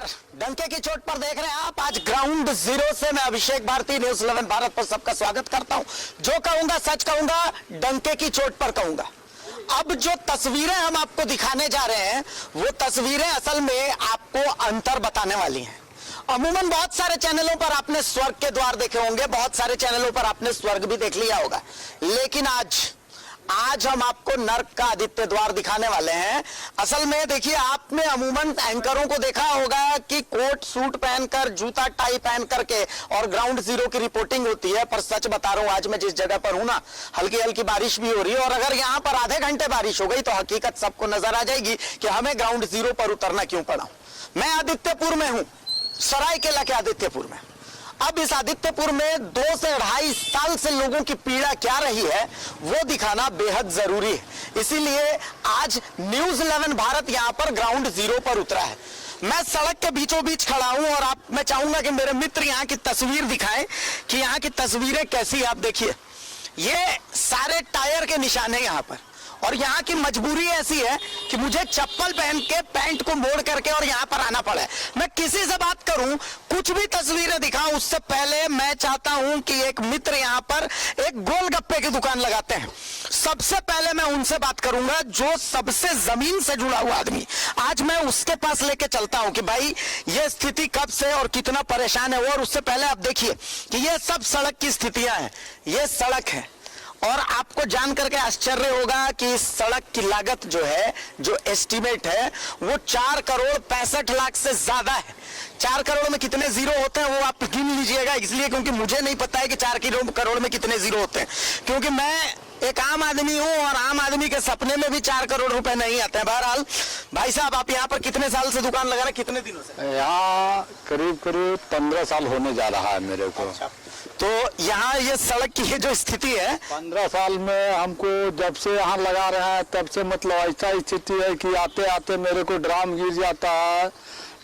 नमस्कार, डंके की चोट पर देख रहे हैं आप। आज ग्राउंड जीरो से मैं अभिषेक भारती न्यूज 11 भारत पर सबका स्वागत करता हूं। जो कहूंगा सच कहूंगा, डंके की चोट पर कहूंगा। अब जो तस्वीरें हम आपको दिखाने जा रहे हैं वो तस्वीरें असल में आपको अंतर बताने वाली हैं। अमूमन बहुत सारे चैनलों पर आपने स्वर्ग के द्वार देखे होंगे, बहुत सारे चैनलों पर आपने स्वर्ग भी देख लिया होगा, लेकिन आज हम आपको नर्क का आदित्य द्वार दिखाने वाले हैं। असल में देखिए, आपने अमूमन एंकरों को देखा होगा कि कोट सूट पहनकर, जूता टाई पहन करके और ग्राउंड जीरो की रिपोर्टिंग होती है। पर सच बता रहा हूं, आज मैं जिस जगह पर हूं ना, हल्की हल्की बारिश भी हो रही है, और अगर यहां पर आधे घंटे बारिश हो गई तो हकीकत सबको नजर आ जाएगी कि हमें ग्राउंड जीरो पर उतरना क्यों पड़ा। मैं आदित्यपुर में हूं, सरायकेला के आदित्यपुर में। अब इस आदित्यपुर में 2 से 2.5 साल से लोगों की पीड़ा क्या रही है वो दिखाना बेहद जरूरी है। इसीलिए आज न्यूज 11 भारत यहां पर ग्राउंड जीरो पर उतरा है। मैं सड़क के बीचों बीच खड़ा हूं और मैं चाहूंगा कि मेरे मित्र यहां की तस्वीर दिखाएं कि यहां की तस्वीरें कैसी। आप देखिए, ये सारे टायर के निशान है यहां पर, और यहाँ की मजबूरी ऐसी है कि मुझे चप्पल पहन के पैंट को मोड़ करके और यहाँ पर आना पड़ा है। मैं किसी से बात करूं, कुछ भी तस्वीरें दिखाऊं, उससे पहले मैं चाहता हूं कि एक मित्र यहाँ पर एक गोलगप्पे की दुकान लगाते हैं। सबसे पहले मैं उनसे बात करूंगा, जो सबसे जमीन से जुड़ा हुआ आदमी। आज मैं उसके पास लेके चलता हूं कि भाई ये स्थिति कब से और कितना परेशान है वो। और उससे पहले आप देखिए कि ये सब सड़क की स्थितियां हैं। ये सड़क है और आपको जान करके आश्चर्य होगा कि इस सड़क की लागत जो है, जो एस्टीमेट है, वो 4 करोड़ 65 लाख से ज्यादा है। 4 करोड़ में कितने जीरो होते हैं वो आप गिन लीजिएगा, इसलिए क्योंकि मुझे नहीं पता है कि 4 करोड़ में कितने जीरो होते हैं, क्योंकि मैं एक आम आदमी हूं और आम आदमी के सपने में भी 4 करोड़ रुपए नहीं आते हैं। बहरहाल भाई साहब, आप यहाँ पर कितने साल से दुकान लगा रहे हैं, कितने दिनों से? यहाँ करीब 15 साल होने जा रहा है मेरे को। अच्छा। तो यहाँ ये सड़क की ये जो स्थिति है, 15 साल में हमको जब से यहाँ लगा रहे हैं तब से मतलब ऐसा स्थिति है कि आते आते मेरे को ड्राम गिर जाता है,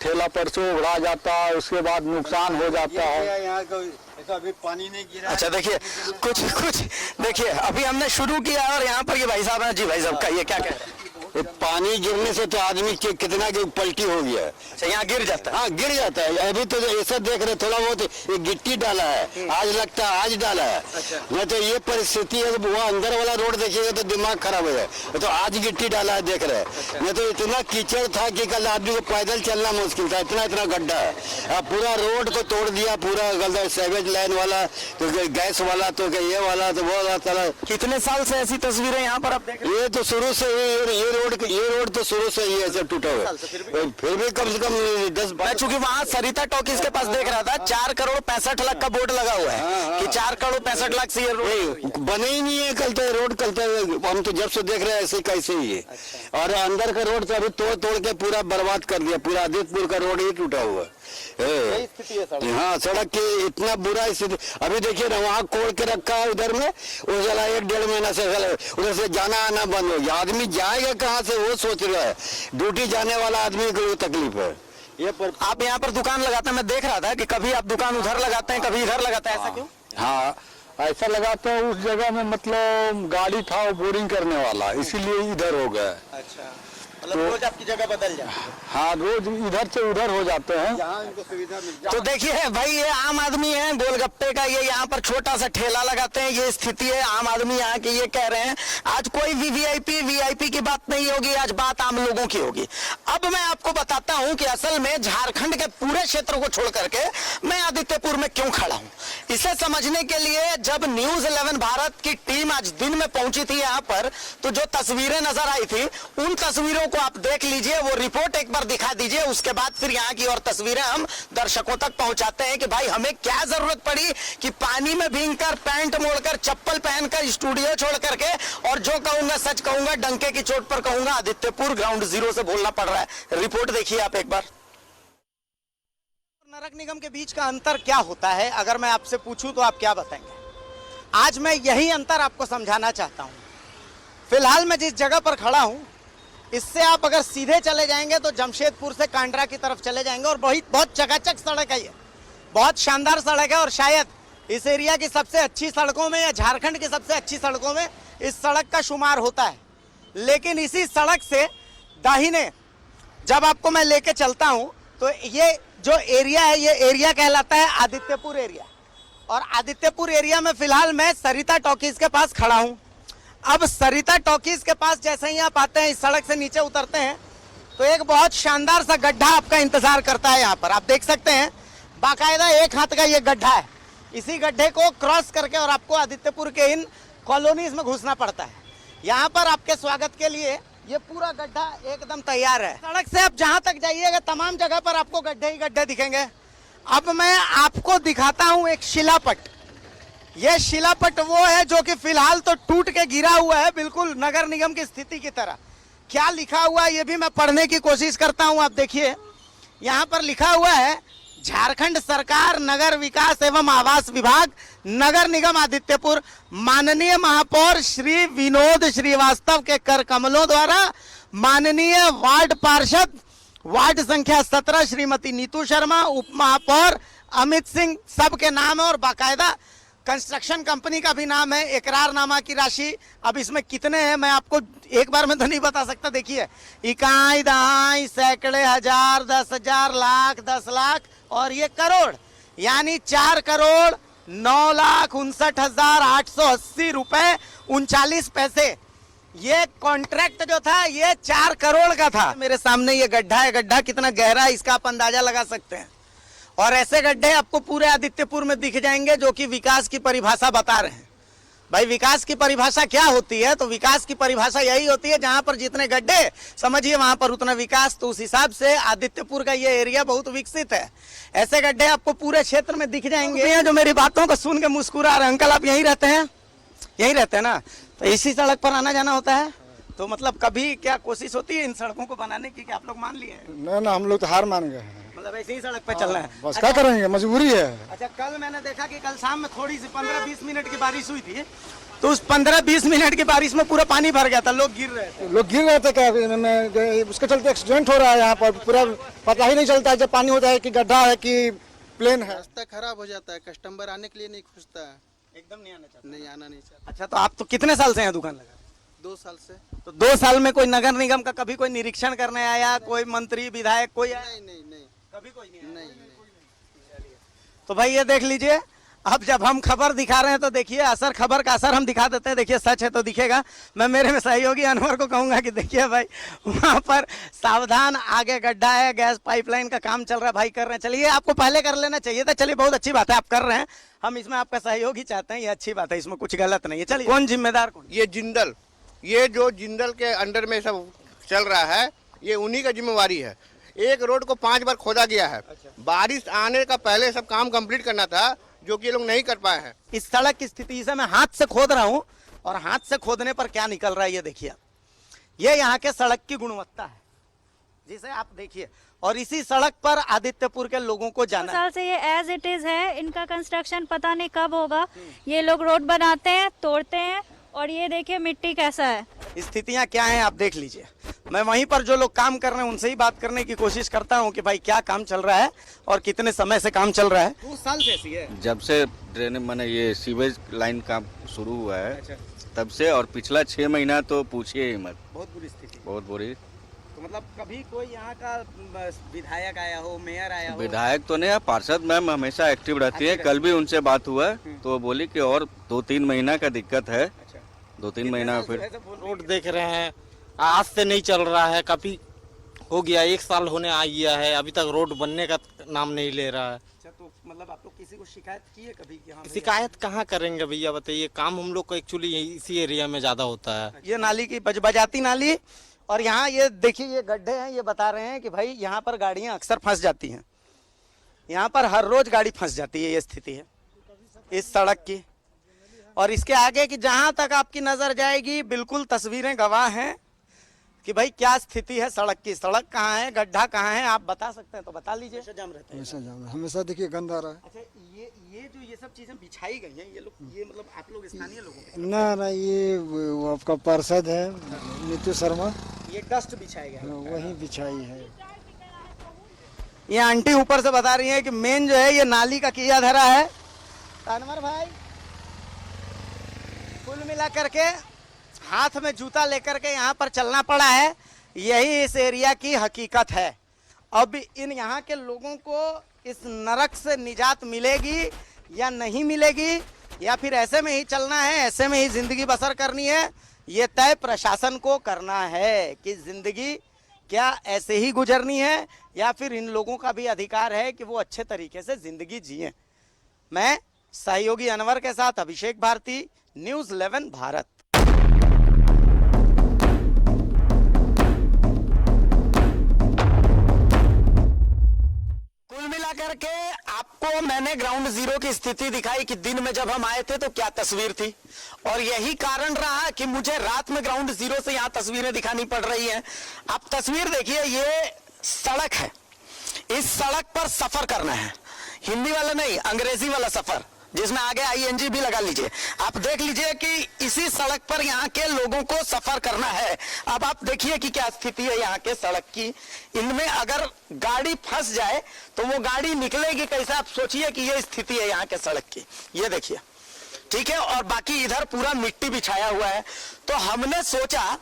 ठेला पर से उड़ा जाता है, उसके बाद नुकसान हो जाता है। यहाँ ऐसा अभी पानी नहीं गिरा। अच्छा देखिए, कुछ देखिए, अभी हमने शुरू किया और यहाँ पर ये भाई साहब हैं। जी भाई साहब, कहिए क्या कह रहे हैं? पानी गिरने से तो आदमी कितना की पलटी हो गया है। अच्छा, यहाँ गिर जाता है? हाँ, गिर जाता है। अभी तो ऐसा देख रहे, थोड़ा बहुत ये गिट्टी डाला है, आज लगता है आज डाला है। नहीं तो ये परिस्थिति है, वो अंदर वाला रोड देखिएगा तो दिमाग खराब हो जाए। तो आज गिट्टी डाला है, देख रहे। नहीं तो इतना कीचड़ था कि कल आदमी को पैदल चलना मुश्किल था, इतना गड्ढा है। अब पूरा रोड को तोड़ दिया, पूरा गलदा सेवेज लाइन वाला, तो गैस वाला, तो ये वाला, तो वो वाला। कितने साल से ऐसी तस्वीरें यहाँ पर आप देख रहे हैं? ये तो शुरू से ये रोड तो शुरू से ही ऐसे टूटा हुआ है। फिर भी कम से कम 10। मैं चूंकि वहाँ सरिता टॉकीज के पास देख रहा था, 4 करोड़ 65 लाख का बोर्ड लगा हुआ है कि 4 करोड़ 65 लाख से ये रोड बने ही नहीं है। कल तो रोड हम तो जब से देख रहे हैं ऐसे कैसे ही है। और अंदर का रोड तो अभी तोड़ के पूरा बर्बाद कर दिया। पूरा आदित्यपुर का रोड ही टूटा हुआ है। हाँ, सड़क की इतना बुरा स्थिति। अभी देखिए ना, वहाँ कोड़ के रखा है उधर में, वो चला 1-1.5 महीना से उधर से जाना आना बंद हो गया। आदमी जाएगा कहाँ से वो सोच रहा है। ड्यूटी जाने वाला आदमी को तकलीफ है। ये पर आप यहाँ पर दुकान लगाते हैं, मैं देख रहा था कि कभी आप दुकान उधर लगाते हैं, कभी इधर लगाते हैं, ऐसा क्यों? हाँ, ऐसा लगाता है। उस जगह में मतलब गाड़ी था वो बोरिंग करने वाला, इसीलिए इधर हो गया। अच्छा, मतलब रोज आपकी जगह बदल जाए। हाँ, रोज इधर से उधर हो जाते हैं। जहाँ इनको सुविधा मिल जाए। तो देखिए भाई, ये आम आदमी है, गोलगप्पे का ये यहाँ पर छोटा सा ठेला लगाते हैं। ये स्थिति है आम आदमी यहाँ की। ये कह रहे हैं आज कोई भी वीआईपी की बात नहीं होगी, आज बात आम लोगों की होगी। अब मैं आपको बताता हूँ कि असल में झारखंड के पूरे क्षेत्र को छोड़ करके मैं आदित्यपुर में क्यों खड़ा हूँ। इसे समझने के लिए जब न्यूज 11 भारत की टीम आज दिन में पहुंची थी यहाँ पर, तो जो तस्वीरें नजर आई थी उन तस्वीरों को आप देख लीजिए। वो रिपोर्ट एक बार दिखा दीजिए, उसके बाद फिर यहाँ की और तस्वीरें हम दर्शकों तक पहुंचाते हैं कि भाई हमें क्या जरूरत पड़ी कि पानी में भीगकर, पैंट मोड़कर, चप्पल पहनकर, स्टूडियो छोड़ करके, और जो कहूंगा सच कहूंगा, डंके की चोट पर कहूंगा, आदित्यपुर ग्राउंड जीरो से बोलना पड़ रहा है। रिपोर्ट देखिए आप एक बार। नगर निगम के बीच का अंतर क्या होता है, अगर मैं आपसे पूछूं तो आप क्या बताएंगे? आज मैं यही अंतर आपको समझाना चाहता हूं। फिलहाल मैं जिस जगह पर खड़ा हूं, इससे आप अगर सीधे चले जाएंगे तो जमशेदपुर से कांड्रा की तरफ चले जाएंगे, और बहुत चकाचक सड़क है, ये बहुत शानदार सड़क है, और शायद इस एरिया की सबसे अच्छी सड़कों में या झारखंड की सबसे अच्छी सड़कों में इस सड़क का शुमार होता है। लेकिन इसी सड़क से दाहिने जब आपको मैं लेके चलता हूं तो ये जो एरिया है ये एरिया कहलाता है आदित्यपुर एरिया। और आदित्यपुर एरिया में फिलहाल मैं सरिता टॉकीज के पास खड़ा हूं। अब सरिता टॉकीज के पास जैसे ही आप आते हैं, इस सड़क से नीचे उतरते हैं तो एक बहुत शानदार सा गड्ढा आपका इंतजार करता है। यहाँ पर आप देख सकते हैं बाकायदा 1 हाथ का ये गड्ढा है। इसी गड्ढे को क्रॉस करके और आपको आदित्यपुर के इन कॉलोनीज में घुसना पड़ता है। यहाँ पर आपके स्वागत के लिए ये पूरा गड्ढा एकदम तैयार है। सड़क से आप जहां तक जाइएगा तमाम जगह पर आपको गड्ढे ही गड्ढे दिखेंगे। अब मैं आपको दिखाता हूं एक शिलापट। ये शिलापट वो है जो कि फिलहाल तो टूट के गिरा हुआ है, बिल्कुल नगर निगम की स्थिति की तरह। क्या लिखा हुआ है ये भी मैं पढ़ने की कोशिश करता हूं। आप देखिए यहाँ पर लिखा हुआ है झारखंड सरकार नगर विकास एवं आवास विभाग नगर निगम आदित्यपुर माननीय महापौर श्री विनोद श्रीवास्तव के कर कमलों द्वारा माननीय वार्ड पार्षद वार्ड संख्या 17 श्रीमती नीतू शर्मा, उप महापौर अमित सिंह, सबके नाम है और बाकायदा कंस्ट्रक्शन कंपनी का भी नाम है। इकरारनामा की राशि अब इसमें कितने हैं मैं आपको एक बार में तो नहीं बता सकता। देखिए इकाई दहाई सैकड़े हजार 10,000 लाख 10 लाख और ये करोड़, यानी 4,09,59,880 रुपए 39 पैसे। ये कॉन्ट्रैक्ट जो था ये 4 करोड़ का था। मेरे सामने ये गड्ढा है, गड्ढा कितना गहरा है इसका आप अंदाजा लगा सकते हैं। और ऐसे गड्ढे आपको पूरे आदित्यपुर में दिख जाएंगे जो कि विकास की परिभाषा बता रहे हैं। भाई विकास की परिभाषा क्या होती है? तो विकास की परिभाषा यही होती है जहां पर जितने गड्ढे समझिए वहां पर उतना विकास। तो उस हिसाब से आदित्यपुर का ये एरिया बहुत विकसित है। ऐसे गड्ढे आपको पूरे क्षेत्र में दिख जाएंगे। जो मेरी बातों को सुन के मुस्कुरा रहे अंकल, आप यहीं रहते हैं? यहीं रहते हैं ना? तो इसी सड़क पर आना जाना होता है। तो मतलब कभी क्या कोशिश होती है इन सड़कों को बनाने की कि आप लोग मान लिए हैं? ना हम लोग तो हार मान गए हैं, मतलब ऐसे ही सड़क पे चलना है। बस क्या करेंगे, मजबूरी है। अच्छा, कल मैंने देखा कि कल शाम में थोड़ी सी 15-20 मिनट की बारिश हुई थी, तो उस 15-20 मिनट की बारिश में पूरा पानी भर गया था, लोग गिर रहे थे। क्या उसके चलते एक्सीडेंट हो रहा है यहाँ पर, पूरा पता ही नहीं चलता है जब पानी होता है कि गड्ढा है कि प्लेन है। रास्ता खराब हो जाता है, कस्टमर आने के लिए नहीं खुजता है, एकदम नहीं आना चाहता। नहीं आना नहीं चाहता। अच्छा, तो आप तो कितने साल से यहाँ दुकान लगा? 2 साल से। तो 2 साल में कोई नगर निगम का कभी कोई निरीक्षण करने आया, कोई मंत्री विधायक कोई आया? नहीं कभी कोई नहीं आया? नहीं। तो भाई ये देख लीजिए, अब जब हम खबर दिखा रहे हैं तो देखिए असर, खबर का असर हम दिखा देते हैं। देखिए सच है तो दिखेगा। मैं मेरे में सहयोगी अनवर को कहूंगा कि देखिए भाई वहां पर सावधान, आगे गड्ढा है, गैस पाइपलाइन का काम चल रहा है, भाई कर रहे हैं। चलिए आपको पहले कर लेना चाहिए था। चलिए बहुत अच्छी बात है आप कर रहे हैं, हम इसमें आपका सहयोग ही चाहते हैं, ये अच्छी बात है, इसमें कुछ गलत नहीं है। चलिए कौन जिम्मेदार कौन? ये जिंदल, ये जो जिंदल के अंडर में सब चल रहा है ये उन्हीं का जिम्मेवारी है। एक रोड को 5 बार खोदा गया है। बारिश आने का पहले सब काम कंप्लीट करना था जो कि ये लोग नहीं कर पाए हैं। इस सड़क की स्थिति से मैं हाथ से खोद रहा हूं और हाथ से खोदने पर क्या निकल रहा है ये देखिए। ये यहाँ के सड़क की गुणवत्ता है जिसे आप देखिए, और इसी सड़क पर आदित्यपुर के लोगों को जाना 2 साल से ये एज इट इज है। इनका कंस्ट्रक्शन पता नहीं कब होगा। ये लोग रोड बनाते हैं, तोड़ते हैं, और ये देखिए मिट्टी कैसा है। स्थितियां क्या हैं आप देख लीजिए। मैं वहीं पर जो लोग काम कर रहे हैं उनसे ही बात करने की कोशिश करता हूं कि भाई क्या काम चल रहा है और कितने समय से काम चल रहा है। 2 साल से ऐसी है जब से ड्रेन मैंने ये सीवेज लाइन काम शुरू हुआ है। अच्छा। तब से, और पिछला 6 महीना तो पूछिए ही मत, बहुत बुरी स्थिति। बहुत बुरी। तो मतलब कभी कोई यहाँ का विधायक आया हो, मेयर आया हो? विधायक तो नहीं, पार्षद मैम हमेशा एक्टिव रहती है। कल भी उनसे बात हुआ तो वो बोली कि और 2-3 महीना का दिक्कत है। 2-3 महीना फिर रोड देख रहे हैं, आज से नहीं चल रहा है, काफी हो गया, 1 साल होने आ गया है, अभी तक रोड बनने का नाम नहीं ले रहा है। अच्छा, तो मतलब आप लोग किसी को शिकायत की है कभी कि हाँ शिकायत कहाँ करेंगे भैया, बताइए। काम हम लोग को एक्चुअली इसी एरिया में ज्यादा होता है। ये नाली की बजाती नाली, और यहाँ ये देखिए ये गड्ढे हैं। ये बता रहे हैं कि भाई यहाँ पर गाड़ियाँ अक्सर फंस जाती हैं, यहाँ पर हर रोज गाड़ी फंस जाती है। ये स्थिति है इस सड़क की। और इसके आगे की जहां तक आपकी नजर जाएगी बिल्कुल तस्वीरें गवाह हैं कि भाई क्या स्थिति है सड़क की। सड़क कहाँ है, गड्ढा कहाँ है, आप बता सकते हैं तो बता लीजिए। जाम रहता है हमेशा देखिए गंदा रहा है। अच्छा, ये जो ये सब चीजें बिछाई गई हैं, ये लोग, ये मतलब आप लोग स्थानीय लोगों के? ना ये वो आपका पार्षद है नीतू शर्मा, ये डस्ट बिछाई गया वही बिछाई है। ये आंटी ऊपर से बता रही है कि मेन जो है ये नाली का किया धरा है। अनवर भाई, कुल मिला करके हाथ में जूता लेकर के यहाँ पर चलना पड़ा है, यही इस एरिया की हकीकत है। अब इन यहाँ के लोगों को इस नरक से निजात मिलेगी या नहीं मिलेगी, या फिर ऐसे में ही चलना है, ऐसे में ही जिंदगी बसर करनी है, ये तय प्रशासन को करना है कि जिंदगी क्या ऐसे ही गुजरनी है या फिर इन लोगों का भी अधिकार है कि वो अच्छे तरीके से जिंदगी जिए। मैं सहयोगी अनवर के साथ अभिषेक भारती, न्यूज़ 11 भारत। कुल मिलाकर के आपको मैंने ग्राउंड जीरो की स्थिति दिखाई कि दिन में जब हम आए थे तो क्या तस्वीर थी, और यही कारण रहा कि मुझे रात में ग्राउंड जीरो से यहां तस्वीरें दिखानी पड़ रही हैं। आप तस्वीर देखिए, ये सड़क है, इस सड़क पर सफर करना है, हिंदी वाला नहीं अंग्रेजी वाला सफर, जिसमें आगे ING भी लगा लीजिए। आप देख लीजिए कि इसी सड़क पर यहाँ के लोगों को सफर करना है। अब आप देखिए कि क्या स्थिति है यहाँ के सड़क की। इनमें अगर गाड़ी फंस जाए तो वो गाड़ी निकलेगी कैसे, आप सोचिए कि ये स्थिति है यहाँ के सड़क की। ये देखिए, ठीक है, और बाकी इधर पूरा मिट्टी बिछाया हुआ है। तो हमने सोचा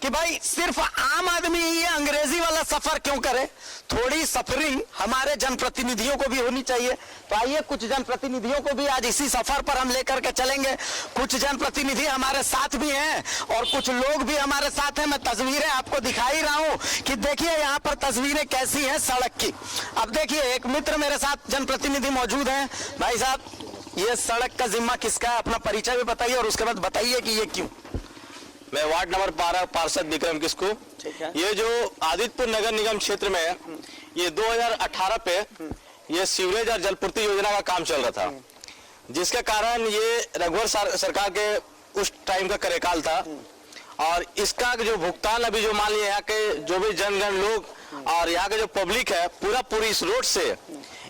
कि भाई सिर्फ आम आदमी ये अंग्रेजी वाला सफर क्यों करे, थोड़ी सफरिंग हमारे जनप्रतिनिधियों को भी होनी चाहिए। तो आइए कुछ जनप्रतिनिधियों को भी आज इसी सफर पर हम लेकर के चलेंगे। कुछ जनप्रतिनिधि हमारे साथ भी हैं और कुछ लोग भी हमारे साथ हैं। मैं तस्वीरें आपको दिखा ही रहा हूं कि देखिए यहाँ पर तस्वीरें कैसी हैं सड़क की। अब देखिए, एक मित्र मेरे साथ जनप्रतिनिधि मौजूद हैं। भाई साहब, ये सड़क का जिम्मा किसका है, अपना परिचय भी बताइए और उसके बाद बताइए कि ये क्यों। मैं वार्ड नंबर 12 पार्षद विक्रम किस्कू। ये जो आदित्यपुर नगर निगम क्षेत्र में है, ये 2018 पे ये सीवरेज और जलपूर्ति योजना का काम चल रहा था, जिसके कारण ये रघुवर सरकार के उस टाइम का कार्यकाल था। और इसका जो भुगतान अभी जो मान लिया यहाँ के जो भी जनगण लोग और यहाँ के जो पब्लिक है पूरी इस रोड से,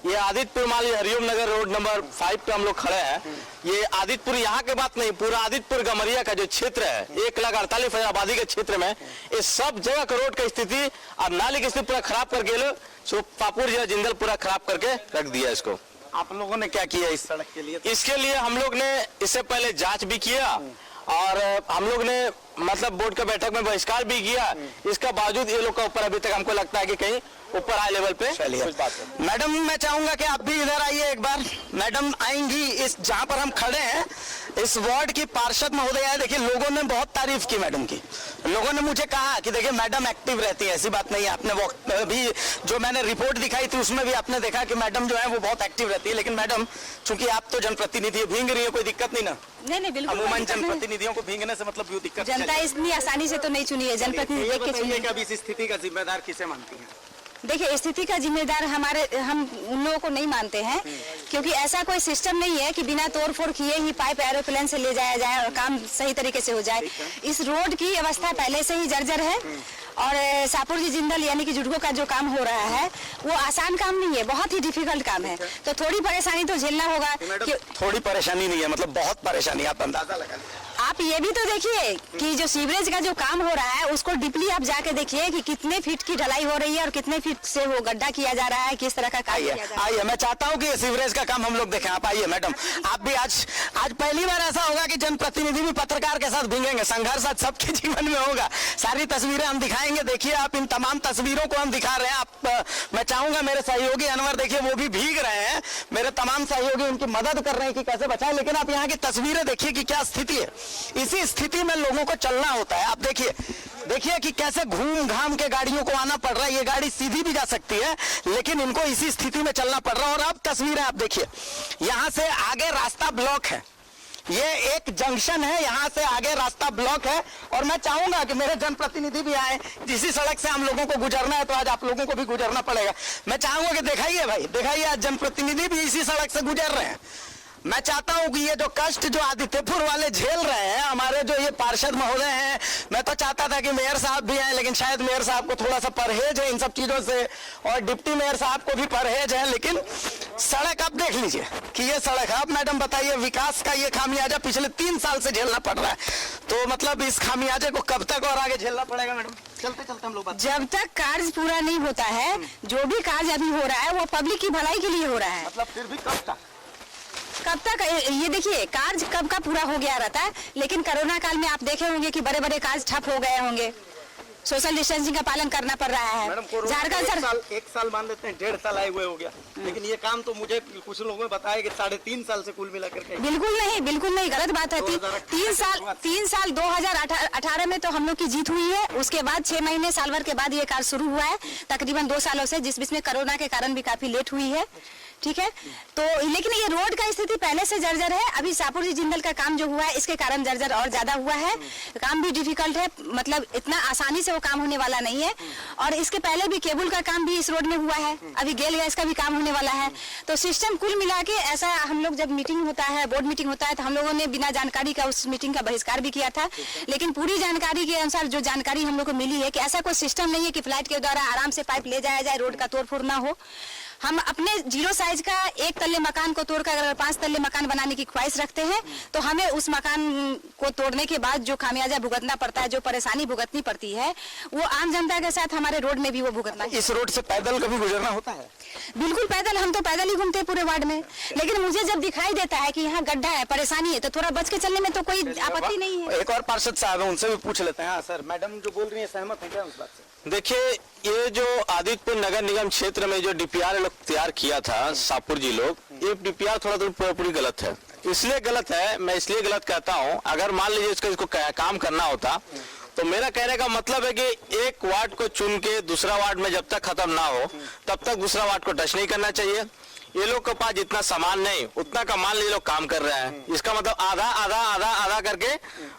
ये आदित्यपुर मान लीजिए हरिओम नगर रोड नंबर 5 पे हम लोग खड़े हैं। ये आदित्यपुर यहाँ के बात नहीं, पूरा आदित्यपुर गमरिया का जो क्षेत्र है 1,48,000 आबादी के क्षेत्र में इस सब जगह का रोड की स्थिति और नाली की स्थिति पूरा खराब करके सो पापुर जिला जिंदल पूरा खराब करके रख दिया इसको। आप लोगों ने क्या किया इस सड़क के लिए? इसके लिए हम लोग ने इससे पहले जांच भी किया और हम लोग ने मतलब बोर्ड के बैठक में बहिष्कार भी किया। इसका बावजूद ये लोग का ऊपर अभी तक हमको लगता है कि कहीं ऊपर हाई लेवल पे कुछ बात है। मैडम, मैं चाहूंगा कि आप भी इधर आइए एक बार। मैडम आएंगी इस जहां पर हम खड़े हैं, इस वार्ड की पार्षद महोदय है। देखिए, लोगों ने बहुत तारीफ की मैडम की। लोगों ने मुझे कहा कि देखिए मैडम एक्टिव रहती है, ऐसी बात नहीं है। आपने भी जो मैंने रिपोर्ट दिखाई थी उसमें भी आपने देखा कि मैडम जो है वो बहुत एक्टिव रहती है। लेकिन मैडम, चूंकि आप तो जनप्रतिनिधि भींग रही है, कोई दिक्कत नहीं ना? नहीं बिल्कुल। अमूमन जनप्रतिनिधियों को भींगने से मतलब क्यों दिक्कत? जनता इतनी आसानी से तो नहीं चुनी है, जनप्रतिनिधि देख के चुनी है। अभी इस स्थिति का जिम्मेदार किसे मानती हैं? देखिए, स्थिति का जिम्मेदार हम उन लोगों को नहीं मानते हैं, क्योंकि ऐसा कोई सिस्टम नहीं है कि बिना तोड़ फोड़ किए ही पाइप एरोप्लेन से ले जाया जाए और काम सही तरीके से हो जाए। इस रोड की अवस्था पहले से ही जर्जर है और सापुर जी जिंदल यानी कि जुड़को का जो काम हो रहा है वो आसान काम नहीं है, बहुत ही डिफिकल्ट काम है। तो थोड़ी परेशानी तो झेलना होगा। थोड़ी परेशानी नहीं है, मतलब बहुत परेशानी, आप अंदाजा लगा लीजिए। आप ये भी तो देखिए कि जो सीवरेज का जो काम हो रहा है उसको डीपली आप जाके देखिए कि कितने फीट की ढलाई हो रही है और कितने फीट से वो गड्ढा किया जा रहा है, किस तरह का काम किया जा रहा है। आइए, मैं चाहता हूँ कि सीवरेज का काम हम लोग देखें। आप आइए मैडम, आप भी आज पहली बार ऐसा होगा कि जनप्रतिनिधि भी पत्रकार के साथ भीगेंगे। संघर्ष आज सबके जीवन में होगा। सारी तस्वीरें हम दिखाएंगे। देखिए, आप इन तमाम तस्वीरों को हम दिखा रहे हैं। आप मैं चाहूंगा मेरे सहयोगी अनवर, देखिए वो भी भीग रहे हैं, मेरे तमाम सहयोगी उनकी मदद कर रहे हैं कि कैसे बचाएं। लेकिन आप यहाँ की तस्वीरें देखिए कि क्या स्थिति है। इसी स्थिति में लोगों को चलना होता है। आप देखिए कि कैसे घूम घाम के गाड़ियों को आना पड़ रहा है। ये गाड़ी सीधी भी जा सकती है, लेकिन इनको इसी स्थिति में चलना पड़ रहा है। और अब तस्वीरें आप देखिए, यहाँ से आगे रास्ता ब्लॉक है। ये एक जंक्शन है, यहाँ से आगे रास्ता ब्लॉक है। और मैं चाहूंगा कि मेरे जनप्रतिनिधि भी आए। इसी सड़क से हम लोगों को गुजरना है, तो आज आप लोगों को भी गुजरना पड़ेगा। मैं चाहूंगा कि दिखाइए भाई, दिखाइए, आज जनप्रतिनिधि भी इसी सड़क से गुजर रहे हैं। मैं चाहता हूं कि ये जो कष्ट जो आदित्यपुर वाले झेल रहे हैं, हमारे जो ये पार्षद महोदय हैं, मैं तो चाहता था कि मेयर साहब भी आए, लेकिन शायद मेयर साहब को थोड़ा सा परहेज है इन सब चीजों से, और डिप्टी मेयर साहब को भी परहेज है। लेकिन सड़क आप देख लीजिए कि ये सड़क है। अब मैडम बताइए, विकास का ये खामियाजा पिछले 3 साल से झेलना पड़ रहा है, तो मतलब इस खामियाजे को कब तक और आगे झेलना पड़ेगा मैडम? चलते हम लोग जब तक कार्य पूरा नहीं होता है, जो भी कार्य अभी हो रहा है वो पब्लिक की भलाई के लिए हो रहा है। मतलब फिर भी कब तक ये देखिए, कार्य कब का पूरा हो गया रहता है, लेकिन कोरोना काल में आप देखे होंगे कि बड़े बड़े कार्य ठप हो गए होंगे। सोशल डिस्टेंसिंग का पालन करना पड़ रहा है। झारखंड सर एक साल मान लेते हैं, 1.5 साल आए हुए हो गया, लेकिन ये काम तो मुझे कुछ लोगों ने बताया कि 3.5 साल से कुल मिलाकर के। बिल्कुल नहीं, गलत बात है। 3 साल 2018 में तो हम लोग की जीत हुई है, उसके बाद 6 महीने साल भर के बाद ये कार्य शुरू हुआ है, तकरीबन 2 सालों से, जिस बीच में कोरोना के कारण भी काफी लेट हुई है। ठीक है, तो लेकिन ये रोड का स्थिति पहले से जर्जर है। अभी शाहपुर जी जिंदल का काम जो हुआ है, इसके कारण जर्जर और ज्यादा हुआ है। काम भी डिफिकल्ट है, मतलब इतना आसानी से वो काम होने वाला नहीं है। और इसके पहले भी केबल का काम भी इस रोड में हुआ है, अभी गेल गैस का भी काम होने वाला है। तो सिस्टम कुल मिला के ऐसा, हम लोग जब मीटिंग होता है, बोर्ड मीटिंग होता है, तो हम लोगों ने बिना जानकारी का उस मीटिंग का बहिष्कार भी किया था। लेकिन पूरी जानकारी के अनुसार जो जानकारी हम लोग को मिली है कि ऐसा कोई सिस्टम नहीं है कि फ्लाइट के द्वारा आराम से पाइप ले जाया जाए, रोड का तोड़ फोड़ ना हो। हम अपने 0 साइज का 1 तल्ले मकान को तोड़कर अगर 5 तल्ले मकान बनाने की ख्वाहिश रखते हैं, तो हमें उस मकान को तोड़ने के बाद जो खामियाजा भुगतना पड़ता है, जो परेशानी भुगतनी पड़ती है, वो आम जनता के साथ हमारे रोड में भी वो भुगतना। इस रोड से पैदल कभी गुजरना होता है? बिल्कुल पैदल, हम तो पैदल ही घूमते हैं पूरे वार्ड में। लेकिन मुझे जब दिखाई देता है कि यहाँ गड्ढा है, परेशानी है, तो थोड़ा बच के चलने में तो कोई आपत्ति नहीं है। एक और पार्षद साहब है, उनसे भी पूछ लेते हैं। हाँ सर, मैडम जो बोल रही है सहमत है क्या उस बात से? देखिए, ये जो आदित्यपुर नगर निगम क्षेत्र में जो डीपीआर लोग तैयार किया था शाहपुर जी लोग, ये डीपीआर थोड़ा पूरी गलत है। इसलिए गलत है, मैं इसलिए गलत कहता हूँ, अगर मान लीजिए इसको काम करना होता, तो मेरा कहने का मतलब है कि एक वार्ड को चुन के दूसरा वार्ड में जब तक खत्म ना हो तब तक दूसरा वार्ड को टच नहीं करना चाहिए। ये लोग के पास जितना सामान नहीं उतना का मान लीजिए लोग काम कर रहे हैं, इसका मतलब आधा आधा आधा आधा करके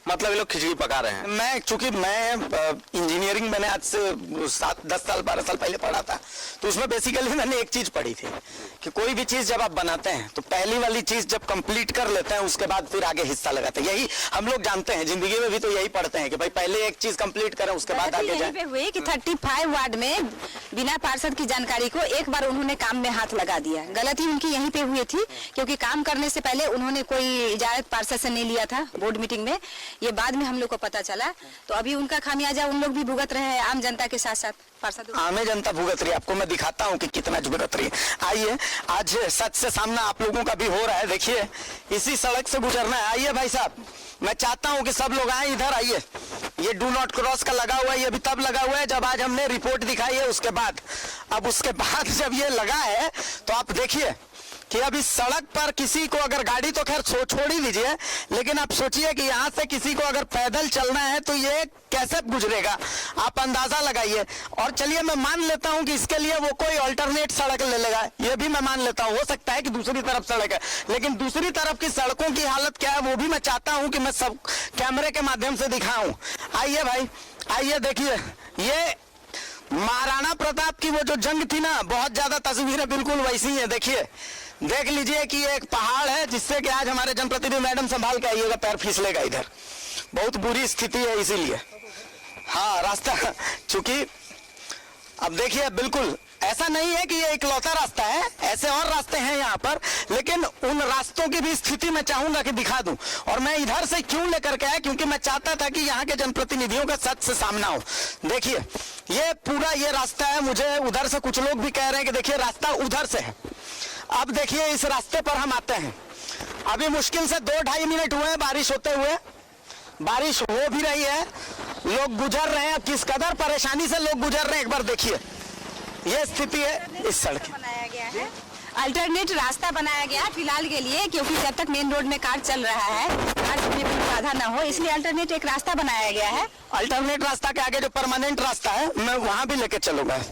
मतलब ये लोग खिचड़ी पका रहे हैं। चूंकि मैं इंजीनियरिंग मैंने आज से 10 साल 12 साल पहले पढ़ा था, तो उसमें बेसिकली मैंने एक चीज पढ़ी थी कि कोई भी चीज जब आप बनाते हैं तो पहली वाली चीज जब कंप्लीट कर लेते हैं, उसके बाद फिर आगे हिस्सा लगाते हैं। यही हम लोग जानते हैं, जिंदगी में भी तो यही पढ़ते हैं कि भाई पहले एक चीज कंप्लीट करें, उसके बाद आगे जाए। हुए कि 35 वार्ड में बिना पार्षद की जानकारी को एक बार उन्होंने काम में हाथ लगा दिया। गलती उनकी यहीं पे हुई थी, क्योंकि काम करने से पहले उन्होंने कोई इजाजत पार्षद से नहीं लिया था बोर्ड मीटिंग में। ये बाद में हम लोग को पता चला, तो अभी उनका खामियाजा उन लोग भी भुगत रहे हैं, आम जनता के साथ साथ पार्षद। आम जनता भुगत रही है, आपको मैं दिखाता हूँ कि कितना भुगत रही है। आइए, आज सच से सामना आप लोगों का भी हो रहा है। देखिए, इसी सड़क से गुजरना है। आइए भाई साहब, मैं चाहता हूँ कि सब लोग आए इधर। आइए, ये डू नॉट क्रॉस का लगा हुआ है, ये भी तब लगा हुआ है जब आज हमने रिपोर्ट दिखाई है उसके बाद। अब उसके बाद जब ये लगा है, तो आप देखिए कि अब इस सड़क पर किसी को अगर गाड़ी तो खैर छोड़ ही दीजिए, लेकिन आप सोचिए कि यहाँ से किसी को अगर पैदल चलना है तो ये कैसे गुजरेगा, आप अंदाजा लगाइए। और चलिए, मैं मान लेता हूँ कि इसके लिए वो कोई अल्टरनेट सड़क ले लेगा, ये भी मैं मान लेता हूँ। हो सकता है कि दूसरी तरफ सड़क है, लेकिन दूसरी तरफ की सड़कों की हालत क्या है वो भी मैं चाहता हूँ कि मैं सब कैमरे के माध्यम से दिखाऊं। आइए भाई, आइए, देखिए, ये महाराणा प्रताप की वो जो जंग थी ना, बहुत ज्यादा तस्वीरें बिल्कुल वैसी हैं। देखिए, देख लीजिए कि ये एक पहाड़ है जिससे कि आज हमारे जनप्रतिनिधि मैडम संभाल के आइएगा, पैर फिसलेगा इधर, बहुत बुरी स्थिति है। इसीलिए हाँ, रास्ता चूंकि अब देखिए, बिल्कुल ऐसा नहीं है कि ये इकलौता रास्ता है, ऐसे और रास्ते हैं यहाँ पर, लेकिन उन रास्तों की भी स्थिति मैं चाहूंगा कि दिखा दूं। और मैं इधर से क्यों लेकर के आया, क्योंकि मैं चाहता था कि यहाँ के जनप्रतिनिधियों का सच से सामना हो। देखिए, ये पूरा ये रास्ता है, मुझे उधर से कुछ लोग भी कह रहे हैं कि देखिए रास्ता उधर से है। अब देखिए, इस रास्ते पर हम आते हैं, अभी मुश्किल से 2-2.5 मिनट हुए हैं बारिश होते हुए, बारिश हो भी रही है, लोग गुजर रहे हैं। किस कदर परेशानी से लोग गुजर रहे हैं, एक बार देखिए, ये स्थिति है इस सड़क की। बनाया गया है, अल्टरनेट रास्ता बनाया गया फिलहाल के लिए, क्योंकि जब तक मेन रोड में कार चल रहा है, कार चलने में बाधा ना हो, इसलिए अल्टरनेट एक रास्ता बनाया गया है। अल्टरनेट रास्ता के आगे जो परमानेंट रास्ता है, मैं वहां भी लेके चलूंगा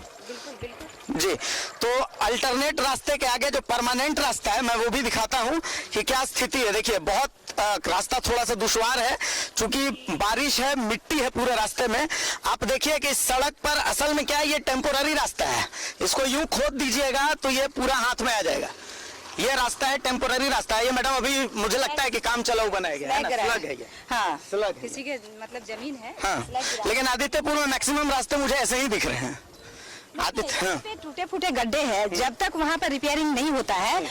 जी। तो अल्टरनेट रास्ते के आगे जो परमानेंट रास्ता है, मैं वो भी दिखाता हूँ कि क्या स्थिति है। देखिए, बहुत रास्ता थोड़ा सा दुश्वार है, क्योंकि बारिश है, मिट्टी है पूरे रास्ते में। आप देखिए कि इस सड़क पर असल में क्या है, ये टेम्पोररी रास्ता है, इसको यूं खोद दीजिएगा तो ये पूरा हाथ में आ जाएगा। ये रास्ता है, टेम्पोररी रास्ता है। ये मैडम अभी मुझे लगता है कि काम चलाऊ बनाया गया है ना, स्लग है ये। हाँ, स्लग किसी के मतलब जमीन है। हाँ, लेकिन आदित्यपुर में मैक्सिमम रास्ते मुझे ऐसे ही दिख रहे हैं। टूटे फूटे गड्ढे हैं, जब तक वहाँ पर रिपेयरिंग नहीं होता है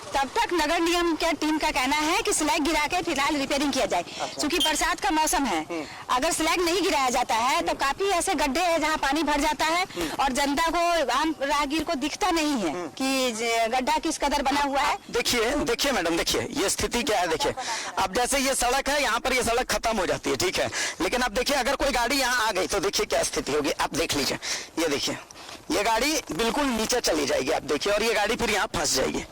तब तक नगर निगम के टीम का कहना है कि स्लैग गिरा के फिलहाल रिपेयरिंग किया जाए। क्योंकि बरसात का मौसम है, अगर स्लैग नहीं गिराया जाता है तो काफी ऐसे गड्ढे हैं जहाँ पानी भर जाता है और जनता को, आम राहगीर को दिखता नहीं है कि गड्ढा किस कदर बना हुआ है। देखिए मैडम, देखिए ये स्थिति क्या है। देखिए अब जैसे ये सड़क है, यहाँ पर ये सड़क खत्म हो जाती है, ठीक है, लेकिन अब देखिए अगर कोई गाड़ी यहाँ आ गई तो देखिए क्या स्थिति होगी। आप देख लीजिए, ये देखिए ये गाड़ी बिल्कुल नीचे चली जाएगी, आप देखिए, और ये गाड़ी फिर यहाँ फंस जाएगी।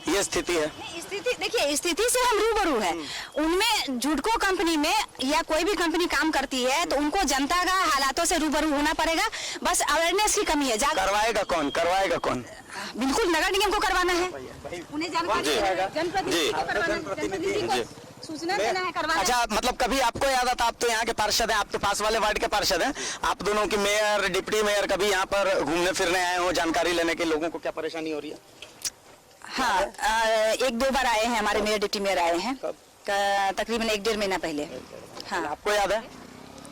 ये स्थिति है। स्थिति देखिए, स्थिति से हम रूबरू है। उनमें जुडको कंपनी में या कोई भी कंपनी काम करती है तो उनको जनता का हालातों से रूबरू होना पड़ेगा। बस अवेयरनेस की कमी है। करवाएगा कौन? बिल्कुल नगर निगम को करवाना है, उन्हें जानकारी है, जनप्रतिनिधि को करवाना है, जनप्रतिनिधि को सूचना देना है, करवाना। अच्छा, मतलब कभी आपको याद आता, आप तो यहाँ के पार्षद हैं, आप तो पास वाले वार्ड के पार्षद हैं, आप दोनों की मेयर, डिप्टी मेयर कभी यहाँ पर घूमने फिरने आए हो, जानकारी लेने के, लोगों को क्या परेशानी हो रही है? हाँ, 1-2 बार आए हैं, हमारे मेयर डिप्टी मेयर आए हैं, तकरीबन 1-1.5 महीना पहले। हाँ, आपको याद है?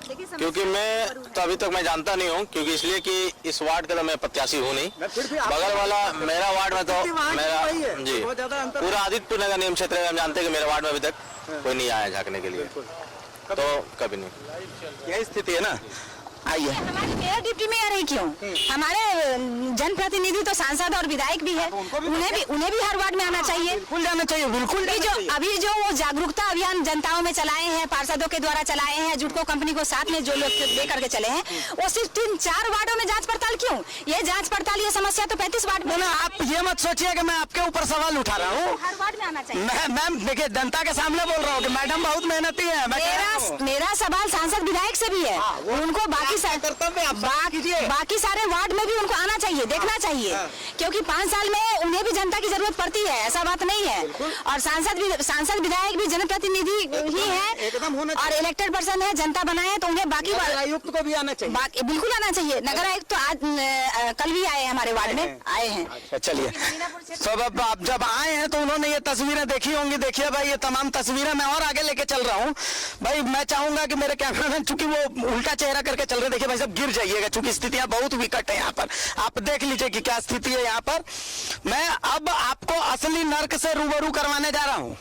क्योंकि मैं तो अभी तक मैं जानता नहीं हूँ, क्योंकि इसलिए कि इस वार्ड का तो मैं प्रत्याशी हूँ नहीं। बगल वाला मेरा वार्ड में तो मेरा जी पूरा आदित्यपुर नगर निगम क्षेत्र में हम जानते हैं कि मेरे वार्ड में अभी तक कोई नहीं आया झाँकने के लिए, तो कभी नहीं। यही स्थिति है ना। आइए, हमारे मेयर डिप्टी मेयर है क्यों, हमारे जनप्रतिनिधि तो सांसद और विधायक भी है, उन्हें भी हर वार्ड में आना चाहिए। बिल्कुल जाना चाहिए, बिल्कुल। अभी जो वो जागरूकता अभियान जनताओं में चलाए हैं, पार्षदों के द्वारा चलाए हैं, जुडको कंपनी को साथ में जो लोग लेकर के चले हैं, वो सिर्फ 3-4 वार्डों में जांच पड़ताल क्यों? ये जांच पड़ताल, ये समस्या तो 35 वार्ड में। आप ये मत सोचिए कि मैं आपके ऊपर सवाल उठा रहा हूँ, हर वार्ड में आना चाहिए। मैम देखिए, जनता के सामने बोल रहा हूँ कि मैडम बहुत मेहनती है। मेरा सवाल सांसद विधायक से भी है, उनको बाकी सारे वार्ड में भी उनको आना चाहिए, देखना चाहिए, क्योंकि 5 साल में उन्हें भी जनता की जरूरत पड़ती है, ऐसा बात नहीं है। और सांसद विधायक भी जनप्रतिनिधि ही है और इलेक्टेड पर्सन है, जनता बनाए, तो उन्हें बाकी आयुक्त को भी आना चाहिए, बिल्कुल आना चाहिए। नगर आयुक्त तो आज कल भी आए, हमारे वार्ड में आए हैं। अच्छा, चलिए, सब अब आप जब आए हैं तो उन्होंने ये तस्वीरें देखी होंगी। देखिए भाई, ये तमाम तस्वीरें मैं और आगे लेके चल रहा हूँ। भाई मैं चाहूंगा कि मेरे कैमरामैन, चूंकि वो उल्टा चेहरा करके चल रहे, देखिए भाई सब गिर जाइएगा, चूंकि स्थितियां बहुत विकट है यहाँ पर। आप देख लीजिए कि क्या स्थिति है यहाँ पर। मैं अब आपको असली नर्क से रूबरू करवाने जा रहा हूँ।